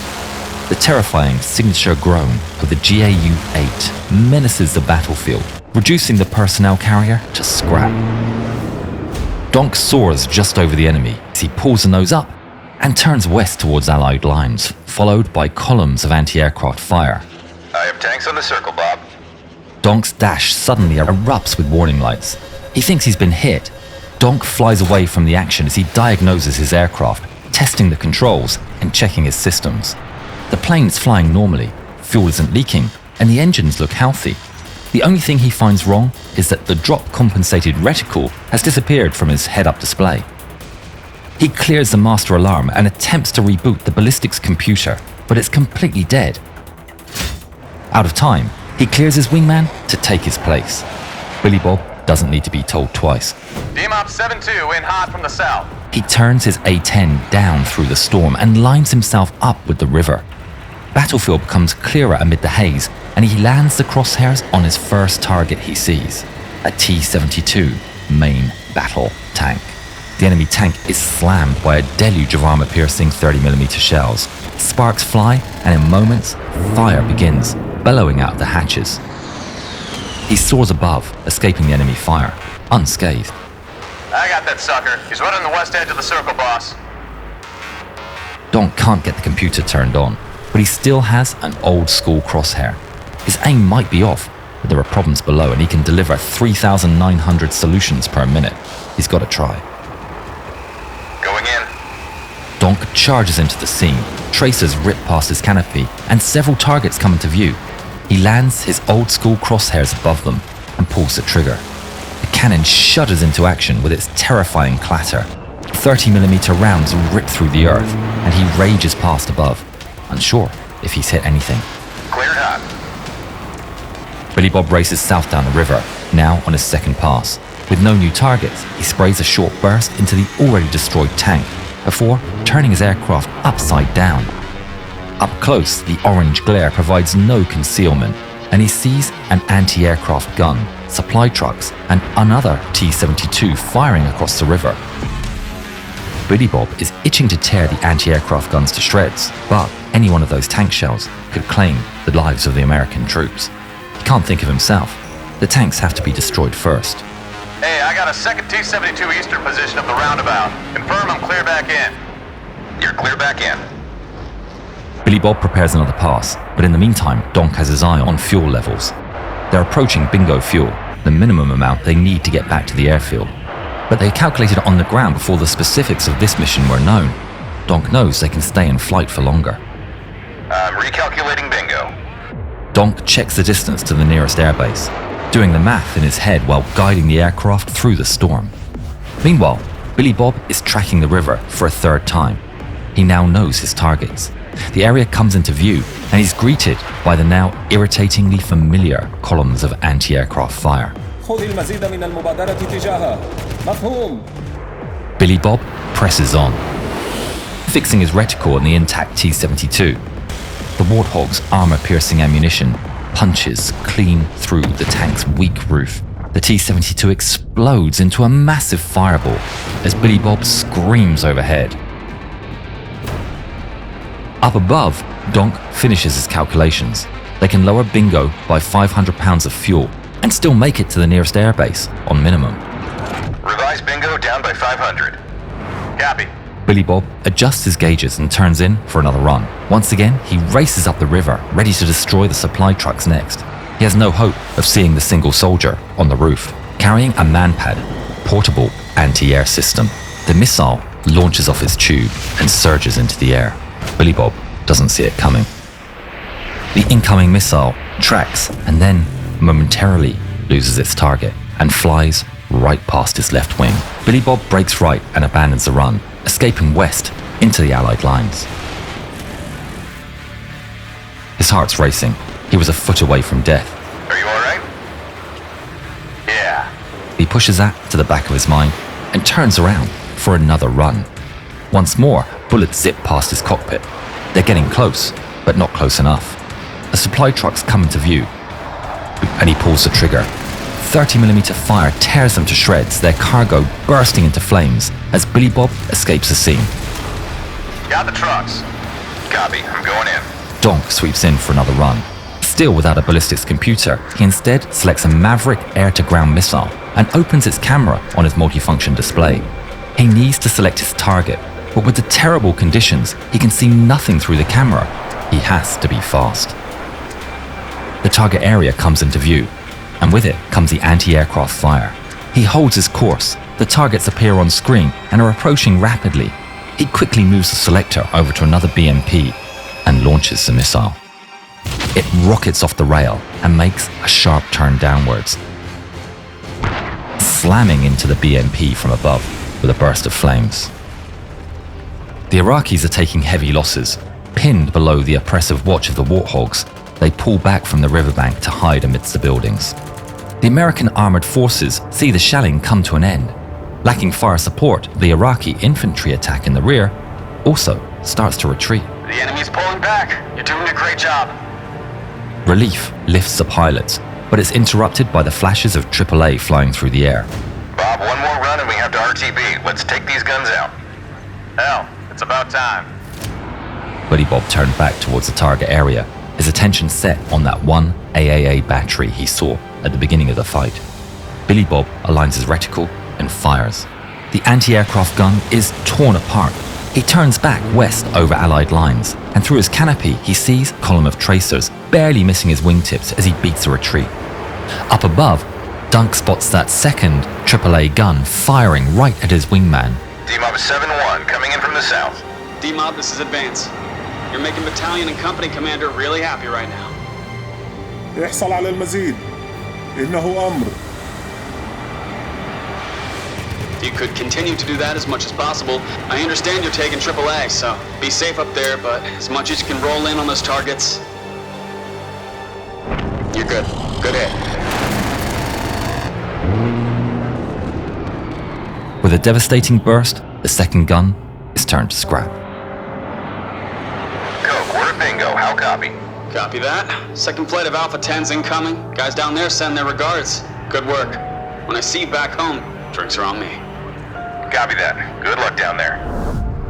The terrifying signature groan of the GAU-8 menaces the battlefield, reducing the personnel carrier to scrap. Donk soars just over the enemy as he pulls the nose up and turns west towards Allied lines, followed by columns of anti-aircraft fire. I have tanks on the circle, Bob. Donk's dash suddenly erupts with warning lights. He thinks he's been hit. Donk flies away from the action as he diagnoses his aircraft, testing the controls and checking his systems. The plane is flying normally, fuel isn't leaking, and the engines look healthy. The only thing he finds wrong is that the drop-compensated reticle has disappeared from his head-up display. He clears the master alarm and attempts to reboot the ballistics computer, but it's completely dead. Out of time, he clears his wingman to take his place. Billy Bob doesn't need to be told twice. DMOP 7-2 in hot from the south. He turns his A-10 down through the storm and lines himself up with the river. Battlefield becomes clearer amid the haze, and he lands the crosshairs on his first target he sees, a T-72 main battle tank. The enemy tank is slammed by a deluge of armor-piercing 30mm shells. Sparks fly, and in moments, fire begins, bellowing out the hatches. He soars above, escaping the enemy fire, unscathed. I got that sucker. He's right on the west edge of the circle, boss. Donk can't get the computer turned on, but he still has an old-school crosshair. His aim might be off, but there are problems below and he can deliver 3,900 solutions per minute. He's got to try. Going in. Donk charges into the scene, tracers rip past his canopy, and several targets come into view. He lands his old-school crosshairs above them and pulls the trigger. The cannon shudders into action with its terrifying clatter. 30mm rounds rip through the earth, and he rages past above, unsure if he's hit anything. Cleared hot. Billy Bob races south down the river, now on his second pass. With no new targets, he sprays a short burst into the already destroyed tank, before turning his aircraft upside down. Up close, the orange glare provides no concealment, and he sees an anti-aircraft gun, supply trucks, and another T-72 firing across the river. Billy Bob is itching to tear the anti-aircraft guns to shreds, but any one of those tank shells could claim the lives of the American troops. He can't think of himself. The tanks have to be destroyed first. Hey, I got a second T-72 eastern position of the roundabout. Confirm I'm clear back in. You're clear back in. Billy Bob prepares another pass, but in the meantime, Donk has his eye on fuel levels. They're approaching bingo fuel, the minimum amount they need to get back to the airfield. But they calculated on the ground before the specifics of this mission were known. Donk knows they can stay in flight for longer. I'm recalculating bingo. Donk checks the distance to the nearest airbase, doing the math in his head while guiding the aircraft through the storm. Meanwhile, Billy Bob is tracking the river for a third time. He now knows his targets. The area comes into view, and he's greeted by the now irritatingly familiar columns of anti-aircraft fire. Billy Bob presses on, fixing his reticle on the intact T-72. The Warthog's armor-piercing ammunition punches clean through the tank's weak roof. The T-72 explodes into a massive fireball as Billy Bob screams overhead. Up above, Donk finishes his calculations. They can lower Bingo by 500 pounds of fuel and still make it to the nearest airbase on minimum. Revise Bingo down by 500. Copy. Billy Bob adjusts his gauges and turns in for another run. Once again, he races up the river, ready to destroy the supply trucks next. He has no hope of seeing the single soldier on the roof. Carrying a MANPAD, portable anti-air system, the missile launches off his tube and surges into the air. Billy Bob doesn't see it coming. The incoming missile tracks and then momentarily loses its target and flies right past his left wing. Billy Bob breaks right and abandons the run, escaping west into the Allied lines. His heart's racing. He was a foot away from death. Are you alright? Yeah. He pushes that to the back of his mind and turns around for another run. Once more, bullets zip past his cockpit. They're getting close, but not close enough. The supply trucks come into view, and he pulls the trigger. 30mm fire tears them to shreds, their cargo bursting into flames as Billy Bob escapes the scene. Got the trucks. Copy, I'm going in. Donk sweeps in for another run. Still without a ballistics computer, he instead selects a Maverick air-to-ground missile and opens its camera on his multifunction display. He needs to select his target, but with the terrible conditions, he can see nothing through the camera. He has to be fast. The target area comes into view, and with it comes the anti-aircraft fire. He holds his course, the targets appear on screen and are approaching rapidly. He quickly moves the selector over to another BMP and launches the missile. It rockets off the rail and makes a sharp turn downwards, slamming into the BMP from above with a burst of flames. The Iraqis are taking heavy losses. Pinned below the oppressive watch of the Warthogs, they pull back from the riverbank to hide amidst the buildings. The American armored forces see the shelling come to an end. Lacking fire support, the Iraqi infantry attack in the rear also starts to retreat. The enemy's pulling back. You're doing a great job. Relief lifts the pilots, but it's interrupted by the flashes of AAA flying through the air. Bob, one more run and we have to RTB. Let's take these guns out. Hell, it's about time. Billy Bob turned back towards the target area, his attention set on that one AAA battery he saw at the beginning of the fight. Billy Bob aligns his reticle and fires. The anti-aircraft gun is torn apart. He turns back west over Allied lines, and through his canopy he sees a column of tracers, barely missing his wingtips as he beats a retreat. Up above, Dunk spots that second AAA gun firing right at his wingman. D-Mob 7-1, coming in from the south. D-Mob, this is Advance. You're making battalion and company commander really happy right now. يحصل على المزيد. إنه أمر. You could continue to do that as much as possible. I understand you're taking AAA, so be safe up there, but as much as you can roll in on those targets. You're good. Good hit. With a devastating burst, the second gun is turned to scrap. Coke, we're at Bingo. How copy? Copy that. Second flight of Alpha 10's incoming. Guys down there send their regards. Good work. When I see you back home, drinks are on me. Copy that. Good luck down there.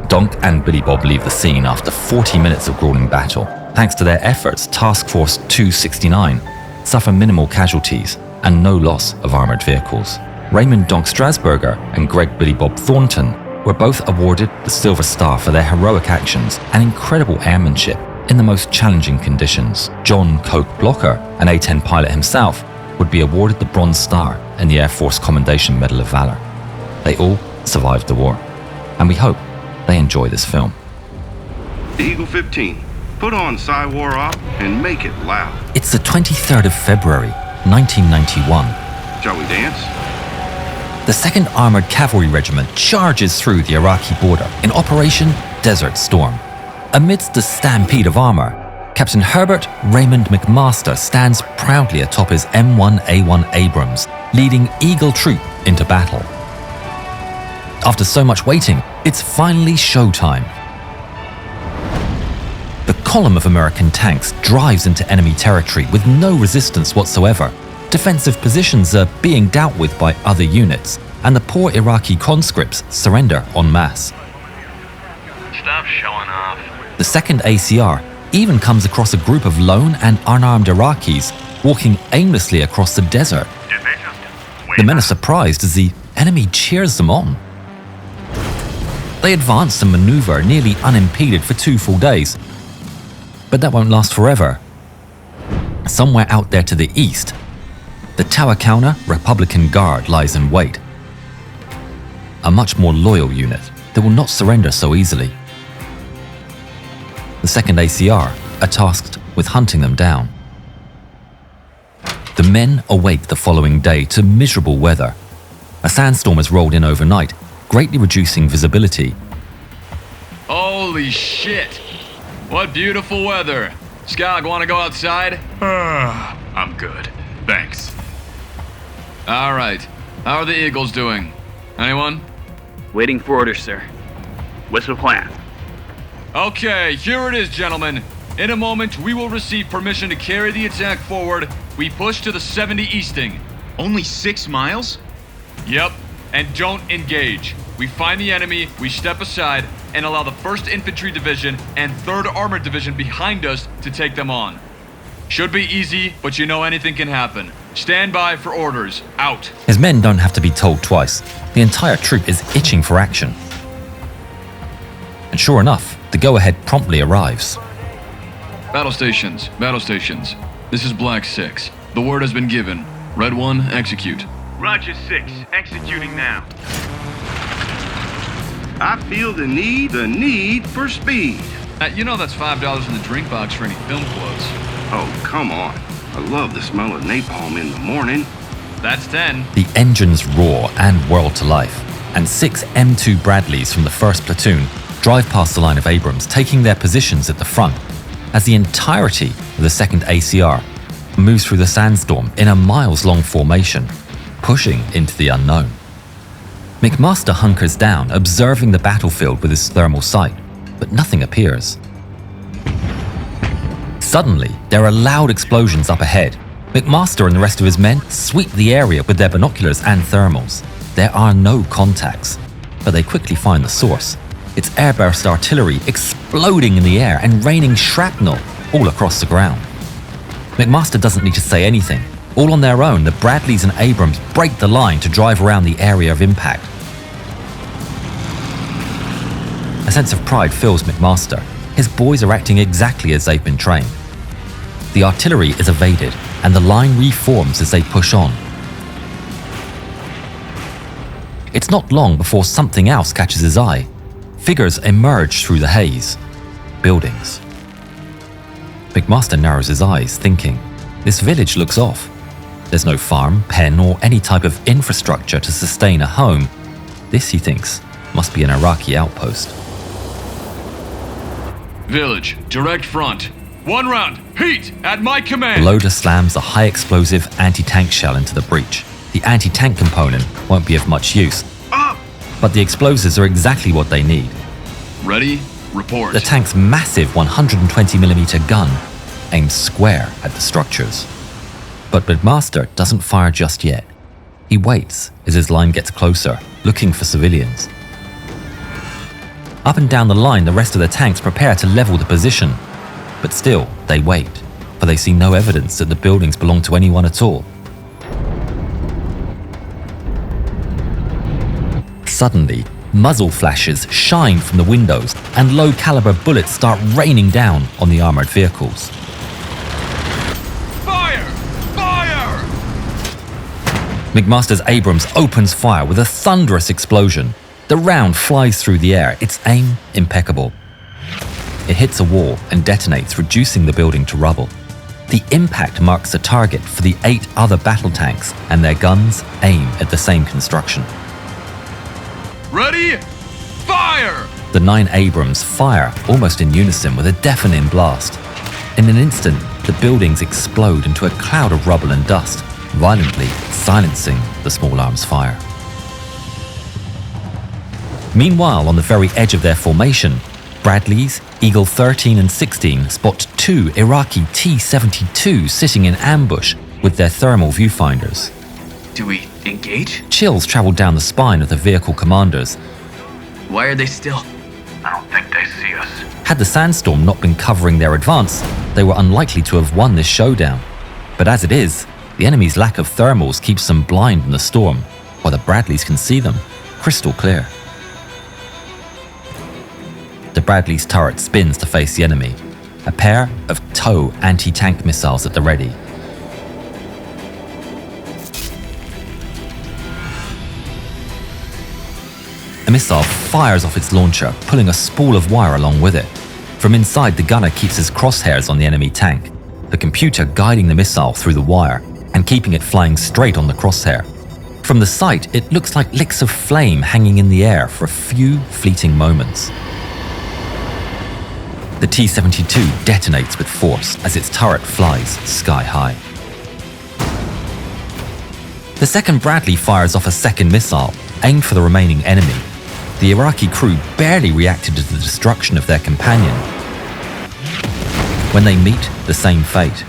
Donk and Billy Bob leave the scene after 40 minutes of grueling battle. Thanks to their efforts, Task Force 269 suffer minimal casualties and no loss of armored vehicles. Raymond Donk Strasburger and Greg Billy Bob Thornton were both awarded the Silver Star for their heroic actions and incredible airmanship in the most challenging conditions. John Coke Blocker, an A-10 pilot himself, would be awarded the Bronze Star and the Air Force Commendation Medal of Valor. They all survived the war, and we hope they enjoy this film. Eagle 15, put on War Op and make it loud. It's the 23rd of February, 1991. Shall we dance? The 2nd Armored Cavalry Regiment charges through the Iraqi border in Operation Desert Storm. Amidst the stampede of armor, Captain Herbert Raymond McMaster stands proudly atop his M1A1 Abrams, leading Eagle Troop into battle. After so much waiting, it's finally showtime. The column of American tanks drives into enemy territory with no resistance whatsoever. defensive positions are being dealt with by other units, and the poor Iraqi conscripts surrender en masse. Stop showing off. The 2nd ACR even comes across a group of lone and unarmed Iraqis walking aimlessly across the desert. The men are surprised as the enemy cheers them on. They advance and maneuver nearly unimpeded for 2 full days. But that won't last forever. Somewhere out there to the east, the Tawakauna Republican Guard lies in wait. A much more loyal unit that will not surrender so easily. The 2nd ACR are tasked with hunting them down. The men awake the following day to miserable weather. A sandstorm has rolled in overnight, greatly reducing visibility. Holy shit! What beautiful weather! Skog, wanna go outside? I'm good. Thanks. Alright. How are the Eagles doing? Anyone? Waiting for orders, sir. What's the plan? Okay, here it is, gentlemen. In a moment, we will receive permission to carry the attack forward. We push to the 70 Easting. Only 6 miles? Yep, and don't engage. We find the enemy, we step aside, and allow the 1st Infantry Division and 3rd Armored Division behind us to take them on. Should be easy, but you know anything can happen. Stand by for orders. Out. His men don't have to be told twice. The entire troop is itching for action. And sure enough, the go-ahead promptly arrives. Battle stations, battle stations. This is Black 6. The word has been given. Red 1, execute. Roger 6, executing now. I feel the need for speed. You know that's $5 in the drink box for any film quotes. Oh, come on. I love the smell of napalm in the morning. That's 10. The engines roar and whirl to life, and 6 M2 Bradleys from the 1st platoon drive past the line of Abrams, taking their positions at the front, as the entirety of the 2nd ACR moves through the sandstorm in a miles-long formation, pushing into the unknown. McMaster hunkers down, observing the battlefield with his thermal sight, but nothing appears. Suddenly, there are loud explosions up ahead. McMaster and the rest of his men sweep the area with their binoculars and thermals. There are no contacts, but they quickly find the source. It's airburst artillery exploding in the air and raining shrapnel all across the ground. McMaster doesn't need to say anything. All on their own, the Bradleys and Abrams break the line to drive around the area of impact. A sense of pride fills McMaster. His boys are acting exactly as they've been trained. The artillery is evaded, and the line reforms as they push on. It's not long before something else catches his eye. Figures emerge through the haze. Buildings. McMaster narrows his eyes, thinking, this village looks off. There's no farm, pen, or any type of infrastructure to sustain a home. This, he thinks, must be an Iraqi outpost. Village, direct front. 1 round, heat, at my command! The loader slams a high-explosive anti-tank shell into the breach. The anti-tank component won't be of much use, but the explosives are exactly what they need. Ready? Report. The tank's massive 120mm gun aims square at the structures. But McMaster doesn't fire just yet. He waits as his line gets closer, looking for civilians. Up and down the line, the rest of the tanks prepare to level the position. But still, they wait, for they see no evidence that the buildings belong to anyone at all. Suddenly, muzzle flashes shine from the windows and low-caliber bullets start raining down on the armored vehicles. Fire! Fire! McMaster's Abrams opens fire with a thunderous explosion. The round flies through the air, its aim impeccable. It hits a wall and detonates, reducing the building to rubble. The impact marks the target for the 8 other battle tanks, and their guns aim at the same construction. Ready? Fire! The 9 Abrams fire almost in unison with a deafening blast. In an instant, the buildings explode into a cloud of rubble and dust, violently silencing the small arms fire. Meanwhile, on the very edge of their formation, Bradleys, Eagle 13 and 16 spot 2 Iraqi T-72s sitting in ambush, with their thermal viewfinders. Do we engage? Chills traveled down the spine of the vehicle commanders. Why are they still? I don't think they see us. Had the sandstorm not been covering their advance, they were unlikely to have won this showdown. But as it is, the enemy's lack of thermals keeps them blind in the storm, while the Bradleys can see them crystal clear. The Bradley's turret spins to face the enemy, a pair of TOW anti-tank missiles at the ready. A missile fires off its launcher, pulling a spool of wire along with it. From inside, the gunner keeps his crosshairs on the enemy tank, the computer guiding the missile through the wire and keeping it flying straight on the crosshair. From the sight, it looks like licks of flame hanging in the air for a few fleeting moments. The T-72 detonates with force as its turret flies sky high. The second Bradley fires off a second missile, aimed for the remaining enemy. The Iraqi crew barely reacted to the destruction of their companion. When they meet the same fate.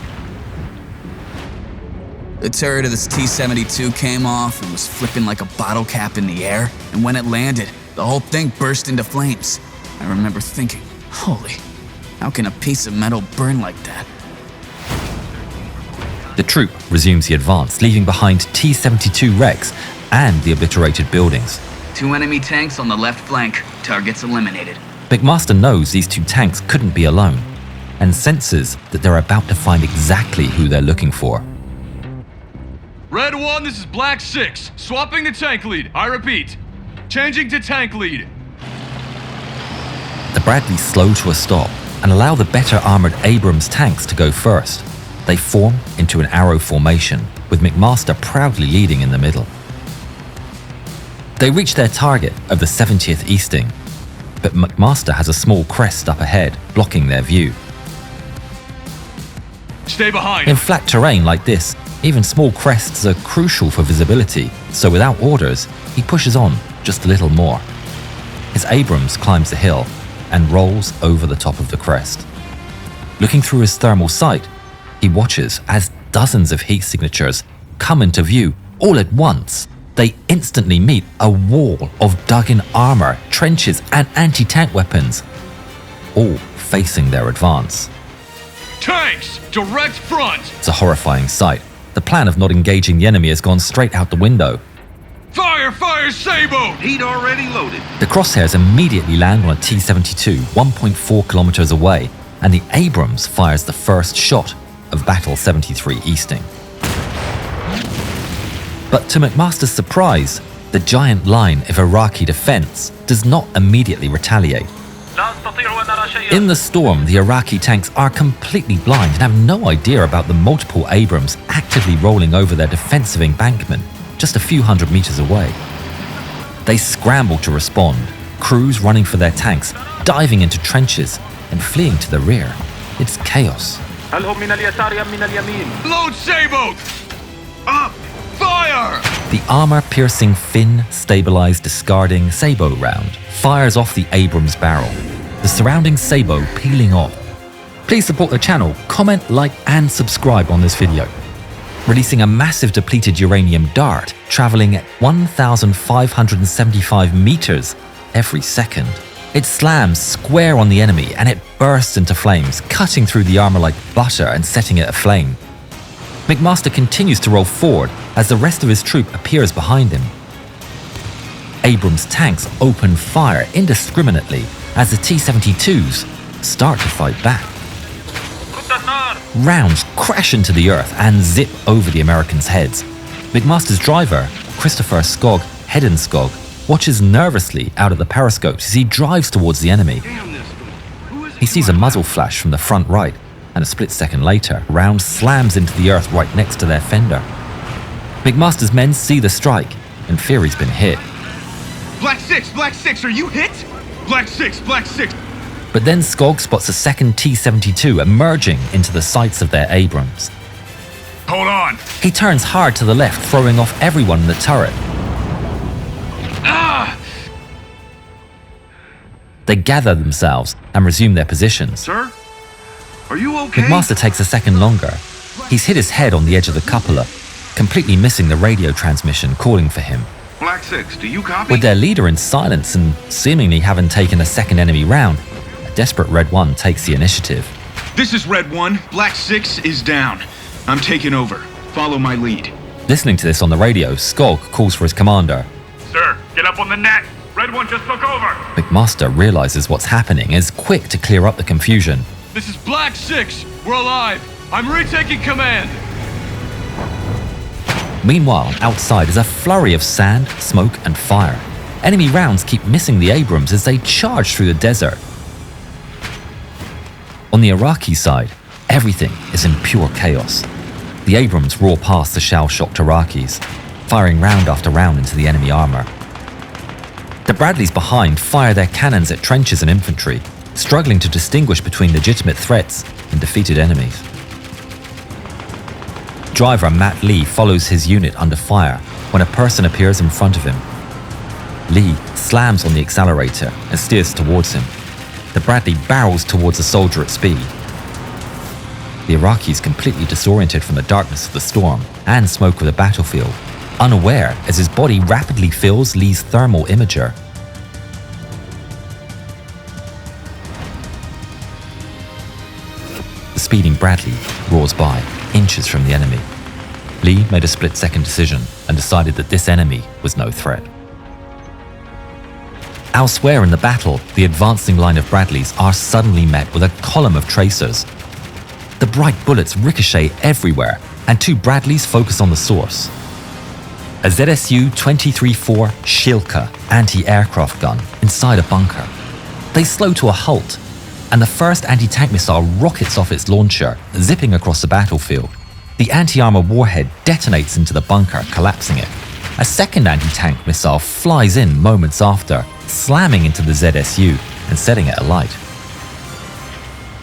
The turret of this T-72 came off and was flipping like a bottle cap in the air, and when it landed, the whole thing burst into flames. I remember thinking, holy, how can a piece of metal burn like that? The troop resumes the advance, leaving behind T-72 wrecks and the obliterated buildings. 2 enemy tanks on the left flank, targets eliminated. McMaster knows these 2 tanks couldn't be alone, and senses that they're about to find exactly who they're looking for. Red 1, this is Black 6. Swapping to tank lead. I repeat, changing to tank lead. The Bradleys slow to a stop and allow the better armored Abrams tanks to go first. They form into an arrow formation, with McMaster proudly leading in the middle. They reach their target of the 70th Easting, but McMaster has a small crest up ahead, blocking their view. Stay behind. In flat terrain like this, even small crests are crucial for visibility, so without orders, he pushes on just a little more. His Abrams climbs the hill and rolls over the top of the crest. Looking through his thermal sight, he watches as dozens of heat signatures come into view all at once. They instantly meet a wall of dug-in armor, trenches, and anti-tank weapons, all facing their advance. Tanks! Direct front! It's a horrifying sight. The plan of not engaging the enemy has gone straight out the window. Fire! Fire! Sabo! Heat already loaded. The crosshairs immediately land on a T-72 1.4 kilometers away, and the Abrams fires the first shot of Battle 73 Easting. But to McMaster's surprise, the giant line of Iraqi defense does not immediately retaliate. In the storm, the Iraqi tanks are completely blind and have no idea about the multiple Abrams actively rolling over their defensive embankment just a few hundred meters away. They scramble to respond, crews running for their tanks, diving into trenches and fleeing to the rear. It's chaos. Load Sabo! Up! Fire! The armor-piercing, fin-stabilized, discarding Sabo round fires off the Abrams barrel, the surrounding Sabo peeling off. Please support the channel, comment, like, and subscribe on this video. Releasing a massive depleted uranium dart traveling at 1,575 meters every second. It slams square on the enemy and it bursts into flames, cutting through the armor like butter and setting it aflame. McMaster continues to roll forward as the rest of his troop appears behind him. Abrams tanks open fire indiscriminately as the T-72s start to fight back. Rounds crash into the earth and zip over the Americans' heads. McMaster's driver, Christopher Skog Hedenskog, watches nervously out of the periscopes as he drives towards the enemy. He sees a muzzle flash from the front right, and a split second later, a round slams into the earth right next to their fender. McMaster's men see the strike and fear he's been hit. Black 6, are you hit? Black 6. But then Skog spots a second T-72 emerging into the sights of their Abrams. Hold on. He turns hard to the left, throwing off everyone in the turret. Ah! They gather themselves and resume their positions. Sir? Are you okay? McMaster takes a second longer, He's hit his head on the edge of the cupola, completely missing the radio transmission calling for him. Black 6, do you copy? With their leader in silence and seemingly having taken a second enemy round, a desperate Red 1 takes the initiative. This is Red 1. Black 6 is down. I'm taking over. Follow my lead. Listening to this on the radio, Skulk calls for his commander. Sir, get up on the net. Red 1 just took over. McMaster realizes what's happening and is quick to clear up the confusion. This is Black 6. We're alive. I'm retaking command. Meanwhile, outside is a flurry of sand, smoke, and fire. Enemy rounds keep missing the Abrams as they charge through the desert. On the Iraqi side, everything is in pure chaos. The Abrams roar past the shell-shocked Iraqis, firing round after round into the enemy armor. The Bradleys behind fire their cannons at trenches and infantry, struggling to distinguish between legitimate threats and defeated enemies. Driver Matt Lee follows his unit under fire when a person appears in front of him. Lee slams on the accelerator and steers towards him. The Bradley barrels towards the soldier at speed. The Iraqi is completely disoriented from the darkness of the storm and smoke of the battlefield, unaware as his body rapidly fills Lee's thermal imager. The speeding Bradley roars by, inches from the enemy. Lee made a split-second decision and decided that this enemy was no threat. Elsewhere in the battle, the advancing line of Bradleys are suddenly met with a column of tracers. The bright bullets ricochet everywhere, and two Bradleys focus on the source. A ZSU 23-4 Shilka anti-aircraft gun inside a bunker. They slow to a halt, and the first anti-tank missile rockets off its launcher, zipping across the battlefield. The anti-armor warhead detonates into the bunker, collapsing it. A second anti-tank missile flies in moments after, slamming into the ZSU and setting it alight.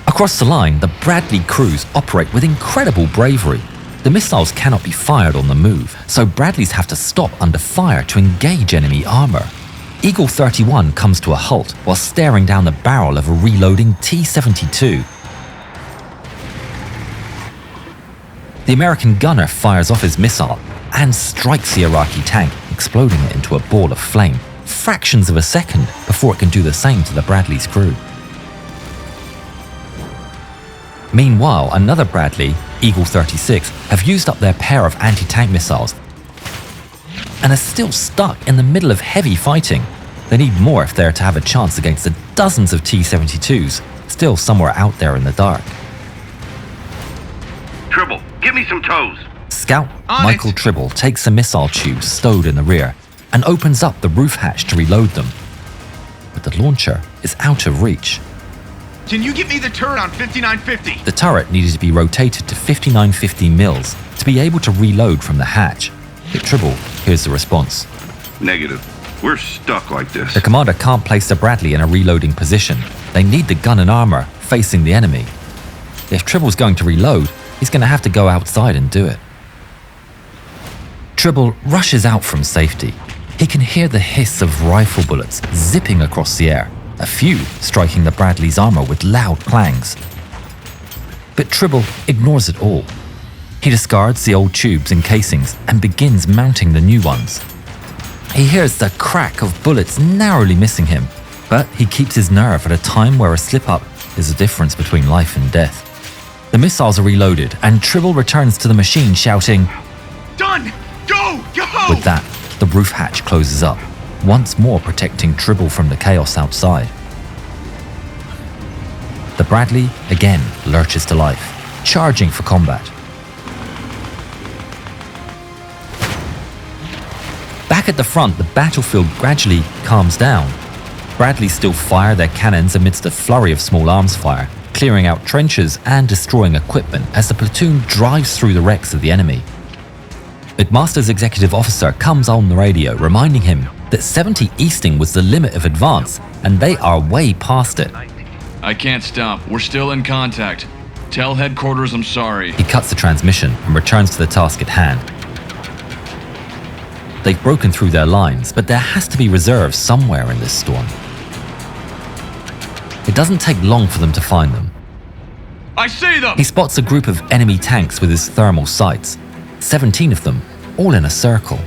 Across the line, the Bradley crews operate with incredible bravery. The missiles cannot be fired on the move, so Bradleys have to stop under fire to engage enemy armor. Eagle 31 comes to a halt while staring down the barrel of a reloading T-72. The American gunner fires off his missile and strikes the Iraqi tank, exploding it into a ball of flame, fractions of a second before it can do the same to the Bradley's crew. Meanwhile, another Bradley, Eagle 36, have used up their pair of anti-tank missiles and are still stuck in the middle of heavy fighting. They need more if they're to have a chance against the dozens of T-72s still somewhere out there in the dark. Tribble, give me some toes. Scout Michael Tribble takes the missile tubes stowed in the rear and opens up the roof hatch to reload them. But the launcher is out of reach. Can you get me the turret on 5950? The turret needed to be rotated to 5950 mils to be able to reload from the hatch. But Tribble hears the response. Negative. We're stuck like this. The commander can't place the Bradley in a reloading position. They need the gun and armor facing the enemy. If Tribble's going to reload, he's going to have to go outside and do it. Tribble rushes out from safety. He can hear the hiss of rifle bullets zipping across the air, a few striking the Bradley's armor with loud clangs. But Tribble ignores it all. He discards the old tubes and casings and begins mounting the new ones. He hears the crack of bullets narrowly missing him, but he keeps his nerve at a time where a slip-up is the difference between life and death. The missiles are reloaded, and Tribble returns to the machine shouting, "Done! Go! Go!" With that, the roof hatch closes up, once more protecting Tribble from the chaos outside. The Bradley again lurches to life, charging for combat. Back at the front, the battlefield gradually calms down. Bradleys still fire their cannons amidst a flurry of small arms fire, clearing out trenches and destroying equipment as the platoon drives through the wrecks of the enemy. McMaster's executive officer comes on the radio, reminding him that 70 easting was the limit of advance, and they are way past it. I can't stop. We're still in contact. Tell headquarters I'm sorry. He cuts the transmission and returns to the task at hand. They've broken through their lines, but there has to be reserves somewhere in this storm. It doesn't take long for them to find them. I see them! He spots a group of enemy tanks with his thermal sights. 17 of them, all in a circle.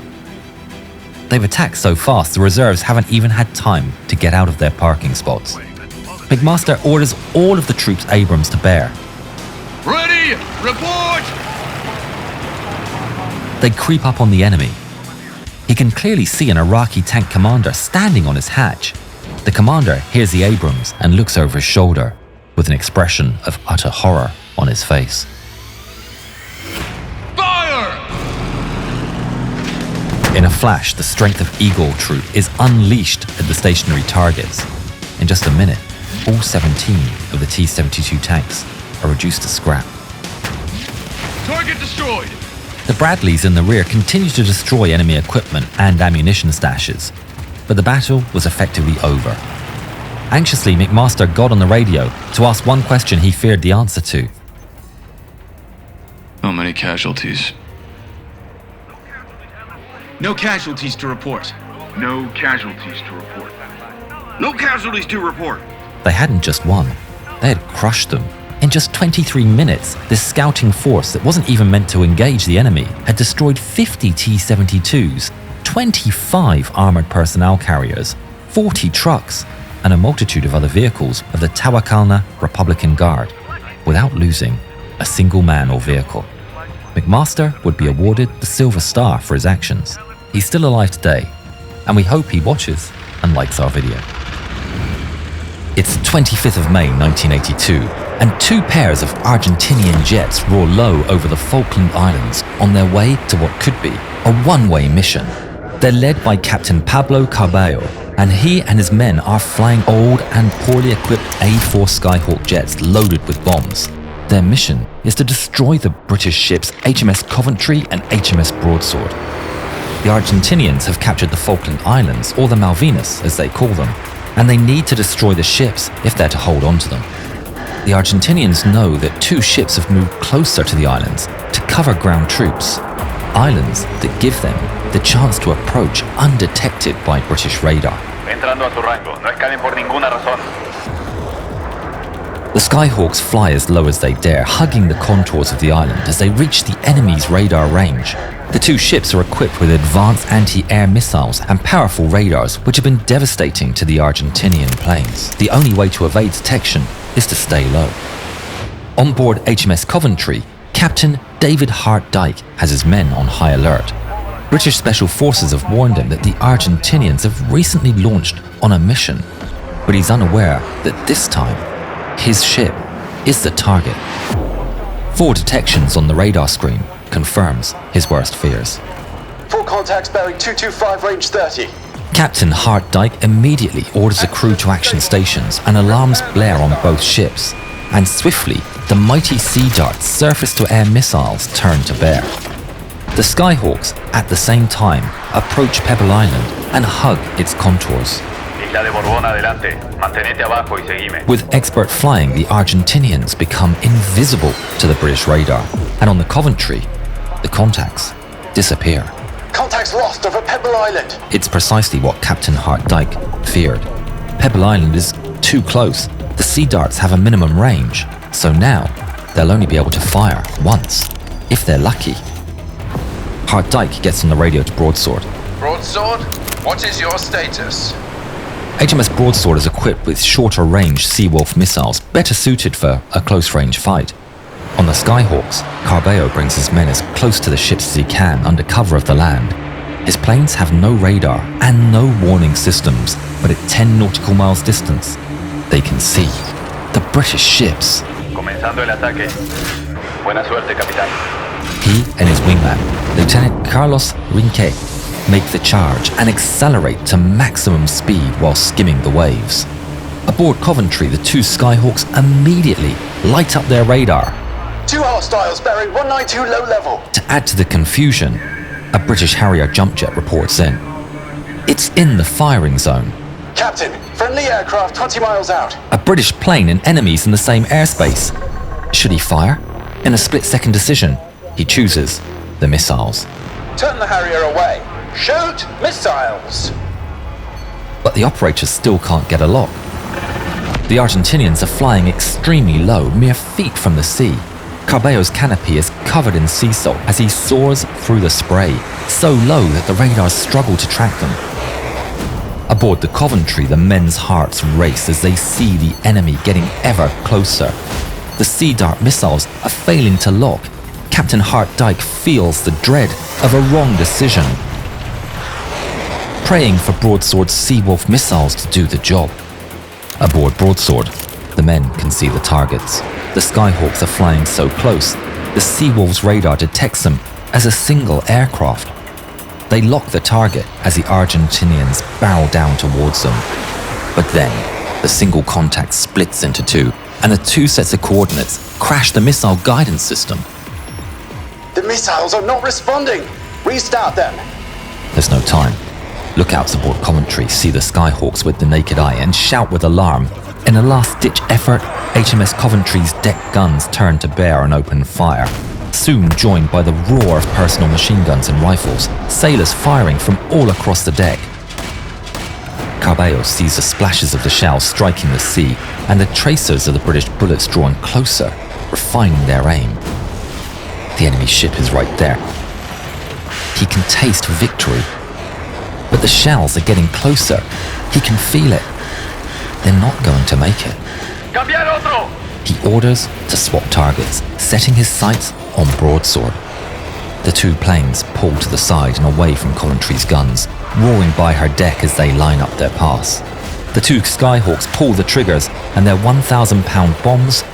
They've attacked so fast the reserves haven't even had time to get out of their parking spots. McMaster orders all of the troops Abrams to bear. Ready! Report! They creep up on the enemy. He can clearly see an Iraqi tank commander standing on his hatch. The commander hears the Abrams and looks over his shoulder with an expression of utter horror on his face. Fire! In a flash, the strength of Eagle Troop is unleashed at the stationary targets. In just a minute, all 17 of the T-72 tanks are reduced to scrap. Target destroyed! The Bradleys in the rear continue to destroy enemy equipment and ammunition stashes, but the battle was effectively over. Anxiously, McMaster got on the radio to ask one question he feared the answer to. How many casualties? No casualties to report. No casualties to report. No casualties to report. They hadn't just won, they had crushed them. In just 23 minutes, this scouting force that wasn't even meant to engage the enemy had destroyed 50 T-72s, 25 armored personnel carriers, 40 trucks, and a multitude of other vehicles of the Tawakalna Republican Guard, without losing a single man or vehicle. McMaster would be awarded the Silver Star for his actions. He's still alive today, and we hope he watches and likes our video. It's 25th of May 1982, and two pairs of Argentinian jets roar low over the Falkland Islands on their way to what could be a one-way mission. They're led by Captain Pablo Carballo, and he and his men are flying old and poorly equipped A4 Skyhawk jets loaded with bombs. Their mission is to destroy the British ships HMS Coventry and HMS Broadsword. The Argentinians have captured the Falkland Islands, or the Malvinas as they call them, and they need to destroy the ships if they're to hold on to them. The Argentinians know that two ships have moved closer to the islands to cover ground troops, islands that give them the chance to approach undetected by British radar. Entrando a tu rango. No escalen por ninguna razón. The Skyhawks fly as low as they dare, hugging the contours of the island as they reach the enemy's radar range. The two ships are equipped with advanced anti-air missiles and powerful radars, which have been devastating to the Argentinian planes. The only way to evade detection is to stay low. On board HMS Coventry, Captain David Hart Dyke has his men on high alert. British Special Forces have warned him that the Argentinians have recently launched on a mission, but he's unaware that this time, his ship is the target. 4 detections on the radar screen confirms his worst fears. Full contacts bearing 225, range 30. Captain Hart Dyke immediately orders the crew to action stations and alarms blare on both ships. And swiftly, the mighty Sea Dart's surface-to-air missiles turn to bear. The Skyhawks, at the same time, approach Pebble Island and hug its contours. With expert flying, the Argentinians become invisible to the British radar, and on the Coventry, the contacts disappear. Contacts lost over Pebble Island. It's precisely what Captain Hart Dyke feared. Pebble Island is too close. The Sea Darts have a minimum range, so now they'll only be able to fire once, if they're lucky. Hart Dyke gets on the radio to Broadsword. Broadsword, what is your status? HMS Broadsword is equipped with shorter range Seawolf missiles, better suited for a close range fight. On the Skyhawks, Carballo brings his men as close to the ships as he can under cover of the land. His planes have no radar and no warning systems, but at 10 nautical miles distance, they can see the British ships. Comenzando el ataque. Buena suerte, capitán. He and his wingman, Lieutenant Carlos Rinque, make the charge and accelerate to maximum speed while skimming the waves. Aboard Coventry, the two Skyhawks immediately light up their radar. 2 hostiles bearing 192 low level. To add to the confusion, a British Harrier jump jet reports in. It's in the firing zone. Captain, friendly aircraft 20 miles out. A British plane and enemies in the same airspace. Should he fire? In a split-second decision, he chooses the missiles. Turn the Harrier away. Shoot missiles. But the operators still can't get a lock. The Argentinians are flying extremely low, mere feet from the sea. Carballo's canopy is covered in sea salt as he soars through the spray, so low that the radars struggle to track them. Aboard the Coventry, the men's hearts race as they see the enemy getting ever closer. The Sea Dart missiles are failing to lock. Captain Hart-Dyke feels the dread of a wrong decision, praying for Broadsword's Seawolf missiles to do the job. Aboard Broadsword, the men can see the targets. The Skyhawks are flying so close, the Seawolf's radar detects them as a single aircraft. They lock the target as the Argentinians barrel down towards them. But then, the single contact splits into two, and the two sets of coordinates crash the missile guidance system. The missiles are not responding! Restart them! There's no time. Lookouts aboard Coventry see the Skyhawks with the naked eye and shout with alarm. In a last-ditch effort, HMS Coventry's deck guns turn to bear and open fire, soon joined by the roar of personal machine guns and rifles, sailors firing from all across the deck. Carballo sees the splashes of the shells striking the sea and the tracers of the British bullets drawing closer, refining their aim. The enemy ship is right there. He can taste victory. But the shells are getting closer. He can feel it. They're not going to make it. Cambiar otro! He orders to swap targets, setting his sights on Broadsword. The two planes pull to the side and away from Coventry's guns, roaring by her deck as they line up their pass. The two Skyhawks pull the triggers and their 1,000-pound bombs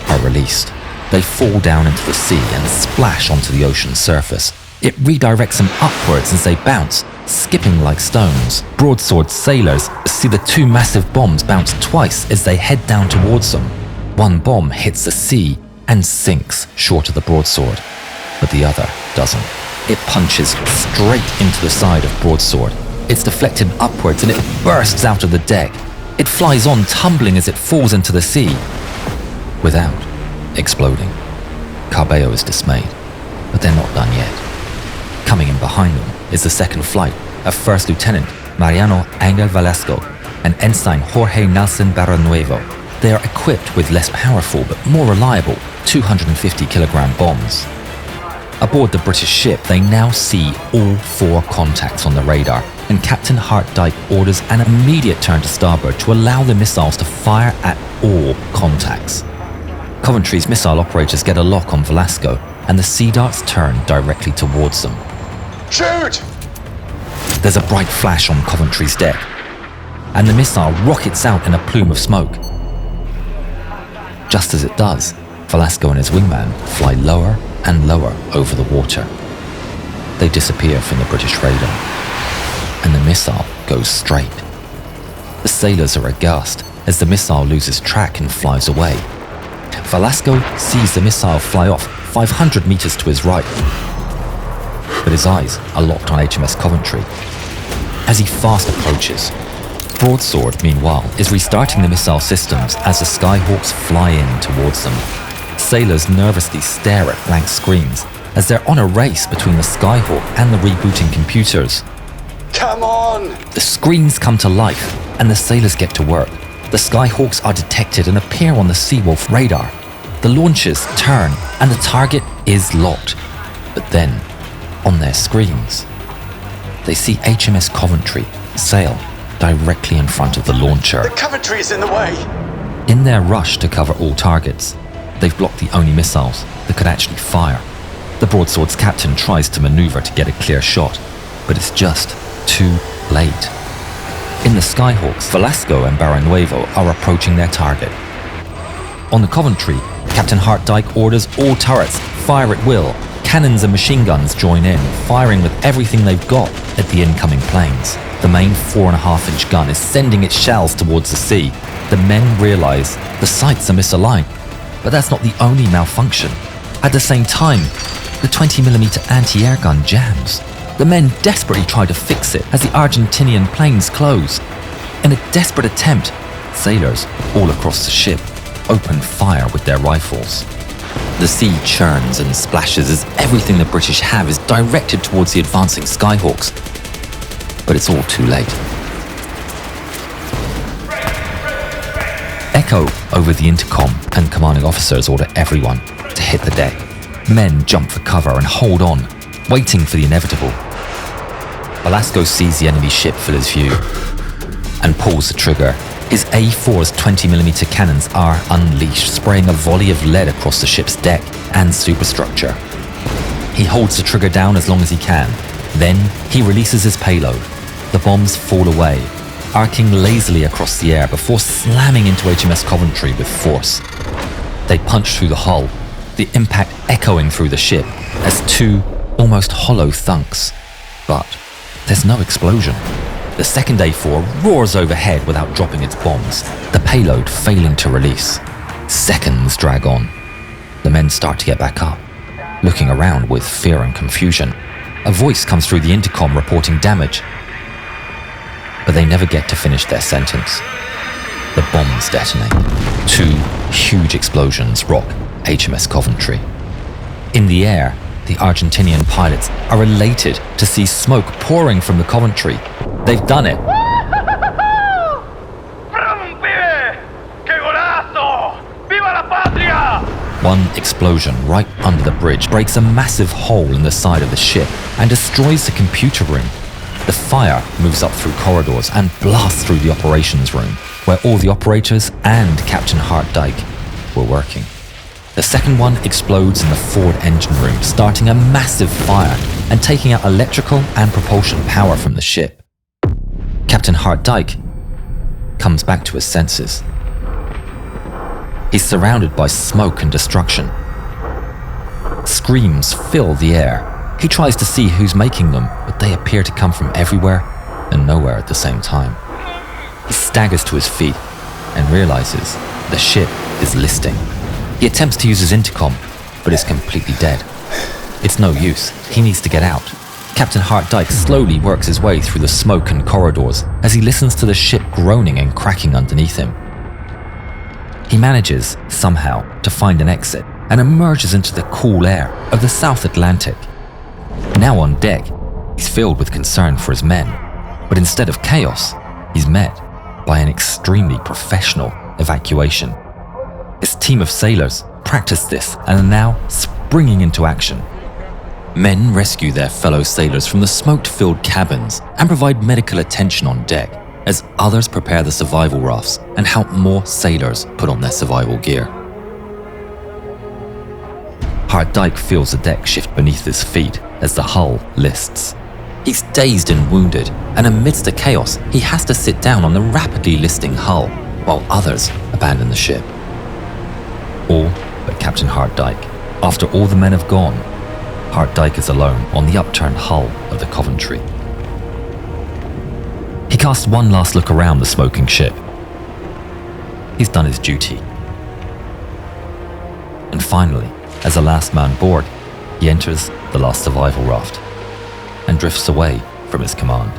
are released. They fall down into the sea and splash onto the ocean surface. It redirects them upwards as they bounce, skipping like stones. Broadsword sailors see the two massive bombs bounce twice as they head down towards them. One bomb hits the sea and sinks short of the Broadsword, but the other doesn't. It punches straight into the side of Broadsword. It's deflected upwards and it bursts out of the deck. It flies on, tumbling as it falls into the sea, without exploding. Carballo is dismayed, but they're not done yet. Coming in behind them is the second flight of First Lieutenant Mariano Angel Velasco and Ensign Jorge Nelson Barranuevo. They are equipped with less powerful but more reliable 250-kilogram bombs. Aboard the British ship, they now see all four contacts on the radar, and Captain Hart-Dyke orders an immediate turn to starboard to allow the missiles to fire at all contacts. Coventry's missile operators get a lock on Velasco, and the Sea Darts turn directly towards them. Shoot! There's a bright flash on Coventry's deck, and the missile rockets out in a plume of smoke. Just as it does, Velasco and his wingman fly lower and lower over the water. They disappear from the British radar, and the missile goes straight. The sailors are aghast as the missile loses track and flies away. Velasco sees the missile fly off 500 meters to his right, but his eyes are locked on HMS Coventry. As he fast approaches, Broadsword, meanwhile, is restarting the missile systems as the Skyhawks fly in towards them. Sailors nervously stare at blank screens as they're on a race between the Skyhawk and the rebooting computers. Come on! The screens come to life and the sailors get to work. The Skyhawks are detected and appear on the Seawolf radar. The launches turn and the target is locked. But then, on their screens, they see HMS Coventry sail directly in front of the launcher. The Coventry is in the way! In their rush to cover all targets, they've blocked the only missiles that could actually fire. The Broadsword's captain tries to maneuver to get a clear shot, but it's just too late. In the Skyhawks, Velasco and Barranuevo are approaching their target. On the Coventry, Captain Hart-Dyke orders all turrets fire at will. Cannons and machine guns join in, firing with everything they've got at the incoming planes. The main 4.5-inch gun is sending its shells towards the sea. The men realize the sights are misaligned, but that's not the only malfunction. At the same time, the 20mm anti-air gun jams. The men desperately try to fix it as the Argentinian planes close. In a desperate attempt, sailors all across the ship open fire with their rifles. The sea churns and splashes as everything the British have is directed towards the advancing Skyhawks. But it's all too late. echo over the intercom, and commanding officers order everyone to hit the deck. Men jump for cover and hold on, waiting for the inevitable. Velasco sees the enemy ship fill his view and pulls the trigger. His A4's 20mm cannons are unleashed, spraying a volley of lead across the ship's deck and superstructure. He holds the trigger down as long as he can. Then he releases his payload. The bombs fall away, arcing lazily across the air before slamming into HMS Coventry with force. They punch through the hull, the impact echoing through the ship as two almost hollow thunks. But there's no explosion. The second A4 roars overhead without dropping its bombs, the payload failing to release. Seconds drag on. The men start to get back up, looking around with fear and confusion. A voice comes through the intercom reporting damage, but they never get to finish their sentence. The bombs detonate. Two huge explosions rock HMS Coventry. In the air, the Argentinian pilots are elated to see smoke pouring from the Coventry. They've done it. One explosion right under the bridge breaks a massive hole in the side of the ship and destroys the computer room. The fire moves up through corridors and blasts through the operations room, where all the operators and Captain Hart Dyke were working. The second one explodes in the forward engine room, starting a massive fire and taking out electrical and propulsion power from the ship. Captain Hart Dyke comes back to his senses. He's surrounded by smoke and destruction. Screams fill the air. He tries to see who's making them, but they appear to come from everywhere and nowhere at the same time. He staggers to his feet and realizes the ship is listing. He attempts to use his intercom, but is completely dead. It's no use. He needs to get out. Captain Hart Dyke slowly works his way through the smoke and corridors as he listens to the ship groaning and cracking underneath him. He manages, somehow, to find an exit and emerges into the cool air of the South Atlantic. Now on deck, he's filled with concern for his men, but instead of chaos, he's met by an extremely professional evacuation. His team of sailors practiced this and are now springing into action. Men rescue their fellow sailors from the smoke-filled cabins and provide medical attention on deck, as others prepare the survival rafts and help more sailors put on their survival gear. Hart Dyke feels the deck shift beneath his feet as the hull lists. He's dazed and wounded, and amidst the chaos, he has to sit down on the rapidly listing hull, while others abandon the ship. All but Captain Hart Dyke. After all the men have gone, Hart Dyke is alone on the upturned hull of the Coventry. He casts one last look around the smoking ship. He's done his duty. And finally, as the last man board, he enters the last survival raft and drifts away from his command.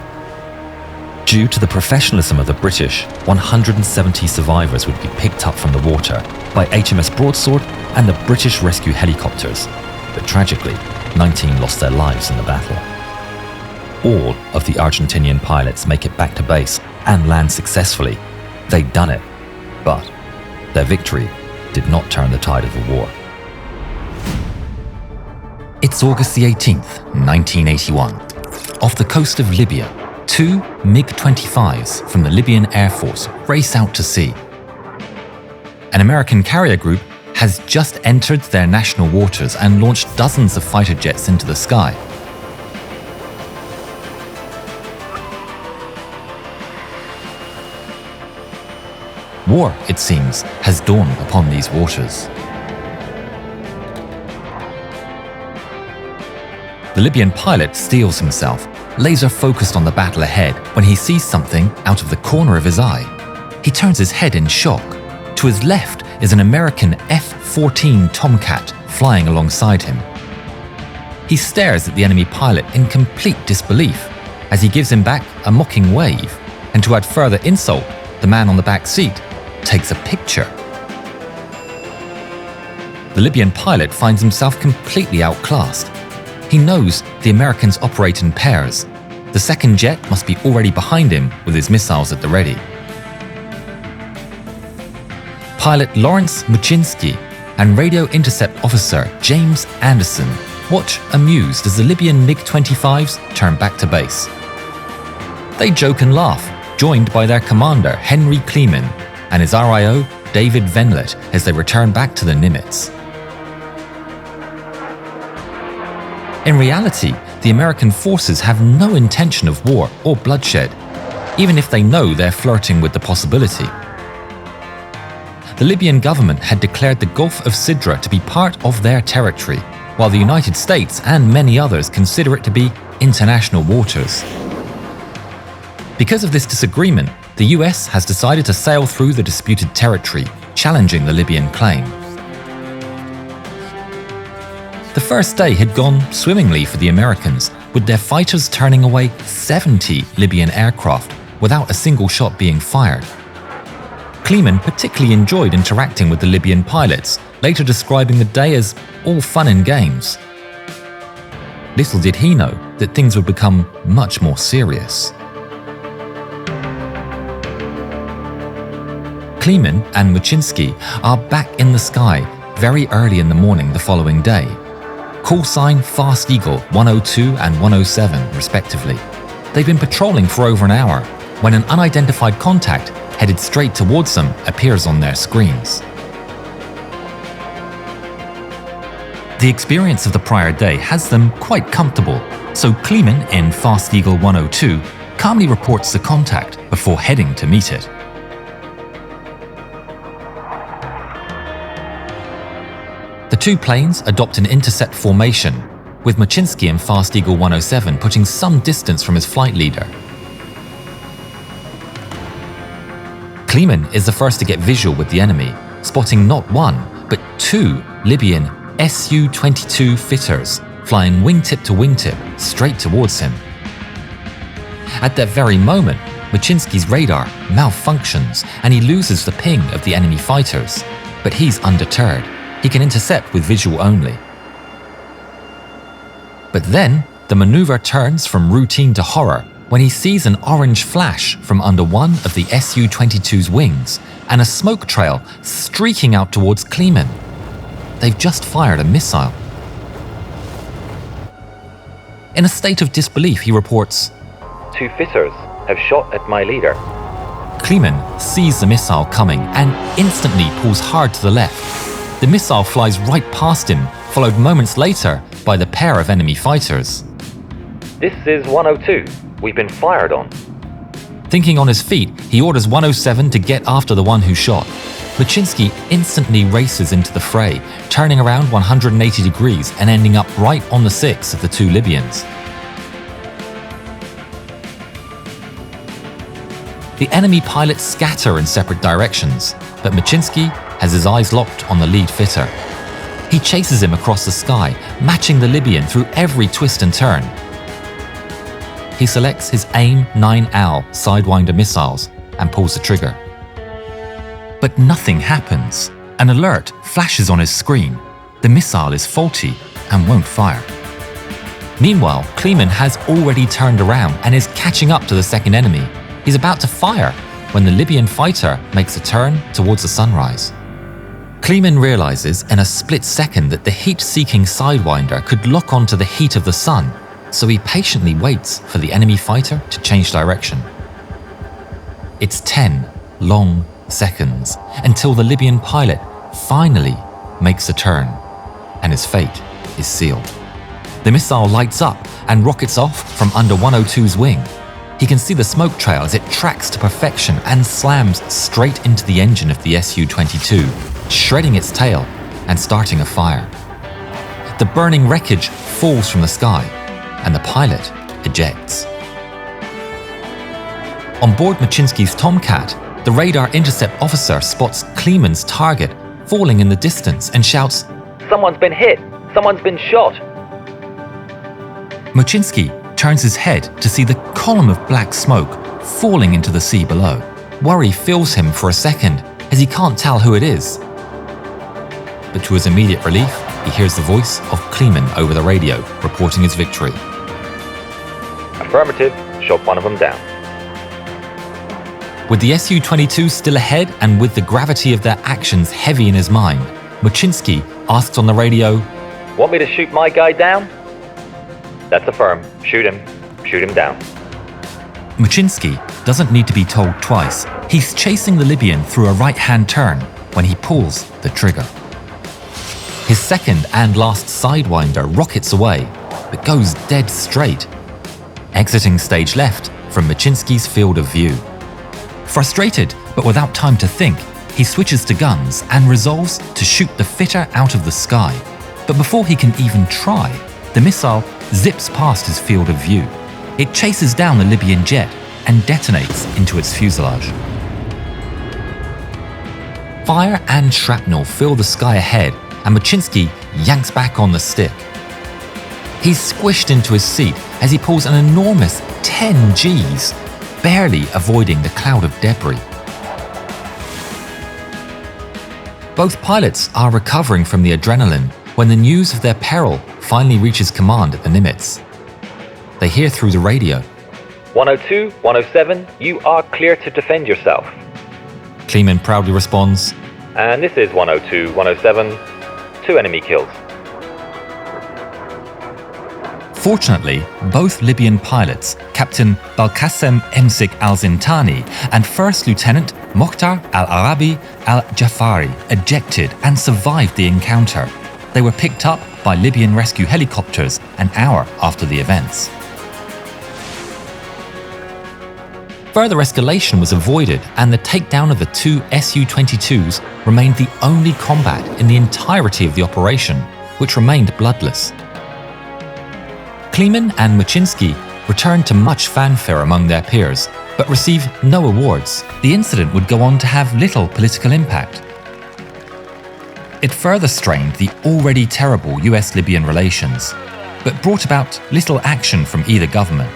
Due to the professionalism of the British, 170 survivors would be picked up from the water by HMS Broadsword and the British rescue helicopters, but tragically, 19 lost their lives in the battle. All of the Argentinian pilots make it back to base and land successfully. They'd done it, but their victory did not turn the tide of the war. It's August the 18th, 1981. Off the coast of Libya, two MiG-25s from the Libyan Air Force race out to sea. An American carrier group has just entered their national waters and launched dozens of fighter jets into the sky. War, it seems, has dawned upon these waters. The Libyan pilot steels himself, laser focused on the battle ahead, when he sees something out of the corner of his eye. He turns his head in shock. To his left is an American F-14 Tomcat flying alongside him. He stares at the enemy pilot in complete disbelief as he gives him back a mocking wave, and to add further insult, the man on the back seat takes a picture. The Libyan pilot finds himself completely outclassed. He knows the Americans operate in pairs. The second jet must be already behind him with his missiles at the ready. pilot Lawrence Muczynski and radio intercept officer James Anderson watch amused as the Libyan MiG-25s turn back to base. They joke and laugh, joined by their commander Henry Kleeman and his RIO David Venlet as they return back to the Nimitz. In reality, the American forces have no intention of war or bloodshed, even if they know they're flirting with the possibility. The Libyan government had declared the Gulf of Sidra to be part of their territory, while the United States and many others consider it to be international waters. Because of this disagreement, the US has decided to sail through the disputed territory, challenging the Libyan claim. The first day had gone swimmingly for the Americans, with their fighters turning away 70 Libyan aircraft without a single shot being fired. Kleeman particularly enjoyed interacting with the Libyan pilots, later describing the day as all fun and games. Little did he know that things would become much more serious. Kleeman and Muczynski are back in the sky very early in the morning the following day. Call sign Fast Eagle 102 and 107 respectively. They've been patrolling for over an hour when an unidentified contact headed straight towards them appears on their screens. The experience of the prior day has them quite comfortable, so Kleeman in Fast Eagle 102 calmly reports the contact before heading to meet it. The two planes adopt an intercept formation, with Muczynski in Fast Eagle 107 putting some distance from his flight leader. Kleeman is the first to get visual with the enemy, spotting not one, but two Libyan Su-22 fitters flying wingtip to wingtip straight towards him. At that very moment, Muczynski's radar malfunctions and he loses the ping of the enemy fighters, but he's undeterred. He can intercept with visual only. But then, the maneuver turns from routine to horror when he sees an orange flash from under one of the Su-22's wings and a smoke trail streaking out towards Kleeman. They've just fired a missile. In a state of disbelief, he reports, "Two fitters have shot at my leader." Kleeman sees the missile coming and instantly pulls hard to the left. The missile flies right past him, followed moments later by the pair of enemy fighters. "This is 102. We've been fired on." Thinking on his feet, he orders 107 to get after the one who shot. Muczynski instantly races into the fray, turning around 180 degrees and ending up right on the six of the two Libyans. The enemy pilots scatter in separate directions, but Muczynski has his eyes locked on the lead fitter. He chases him across the sky, matching the Libyan through every twist and turn. He selects his AIM-9AL Sidewinder missiles and pulls the trigger. But nothing happens. An alert flashes on his screen. The missile is faulty and won't fire. Meanwhile, Kleeman has already turned around and is catching up to the second enemy. He's about to fire when the Libyan fighter makes a turn towards the sunrise. Kleeman realizes in a split second that the heat-seeking Sidewinder could lock onto the heat of the sun, so he patiently waits for the enemy fighter to change direction. It's 10 long seconds until the Libyan pilot finally makes a turn, and his fate is sealed. The missile lights up and rockets off from under 102's wing. He can see the smoke trail as it tracks to perfection and slams straight into the engine of the Su-22, shredding its tail and starting a fire. The burning wreckage falls from the sky, and the pilot ejects. On board Muczynski's Tomcat, the radar intercept officer spots Kleeman's target falling in the distance and shouts, "Someone's been hit! Someone's been shot!" Muczynski turns his head to see the column of black smoke falling into the sea below. Worry fills him for a second as he can't tell who it is. But to his immediate relief, he hears the voice of Kleeman over the radio, reporting his victory. "Affirmative. Shot one of them down." With the Su-22 still ahead and with the gravity of their actions heavy in his mind, Muczynski asks on the radio, "Want me to shoot my guy down?" "That's affirm. Shoot him. Shoot him down." Muczynski doesn't need to be told twice. He's chasing the Libyan through a right-hand turn when he pulls the trigger. His second and last Sidewinder rockets away, but goes dead straight, exiting stage left from Muczynski's field of view. Frustrated, but without time to think, he switches to guns and resolves to shoot the fitter out of the sky. But before he can even try, the missile zips past his field of view. It chases down the Libyan jet and detonates into its fuselage. Fire and shrapnel fill the sky ahead, and Muczynski yanks back on the stick. He's squished into his seat as he pulls an enormous 10 Gs, barely avoiding the cloud of debris. Both pilots are recovering from the adrenaline when the news of their peril finally reaches command at the Nimitz. They hear through the radio. 102, 107, you are clear to defend yourself. Kleeman proudly responds, "And this is 102, 107, 2 enemy kills." Fortunately, both Libyan pilots, Captain Balkasem Emsik al-Zintani and First Lieutenant Mokhtar al-Arabi al-Jafari, ejected and survived the encounter. They were picked up by Libyan rescue helicopters an hour after the events. Further escalation was avoided, and the takedown of the two Su-22s remained the only combat in the entirety of the operation, which remained bloodless. Kleeman and Muczynski returned to much fanfare among their peers, but received no awards. The incident would go on to have little political impact. It further strained the already terrible US-Libyan relations, but brought about little action from either government.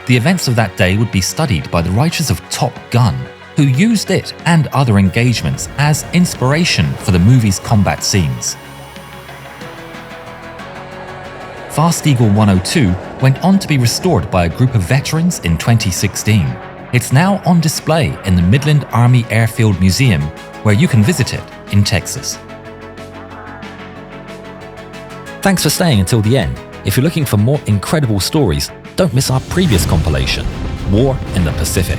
The events of that day would be studied by the writers of Top Gun, who used it and other engagements as inspiration for the movie's combat scenes. Fast Eagle 102 went on to be restored by a group of veterans in 2016. It's now on display in the Midland Army Airfield Museum, where you can visit it in Texas. Thanks for staying until the end. If you're looking for more incredible stories, don't miss our previous compilation, War in the Pacific.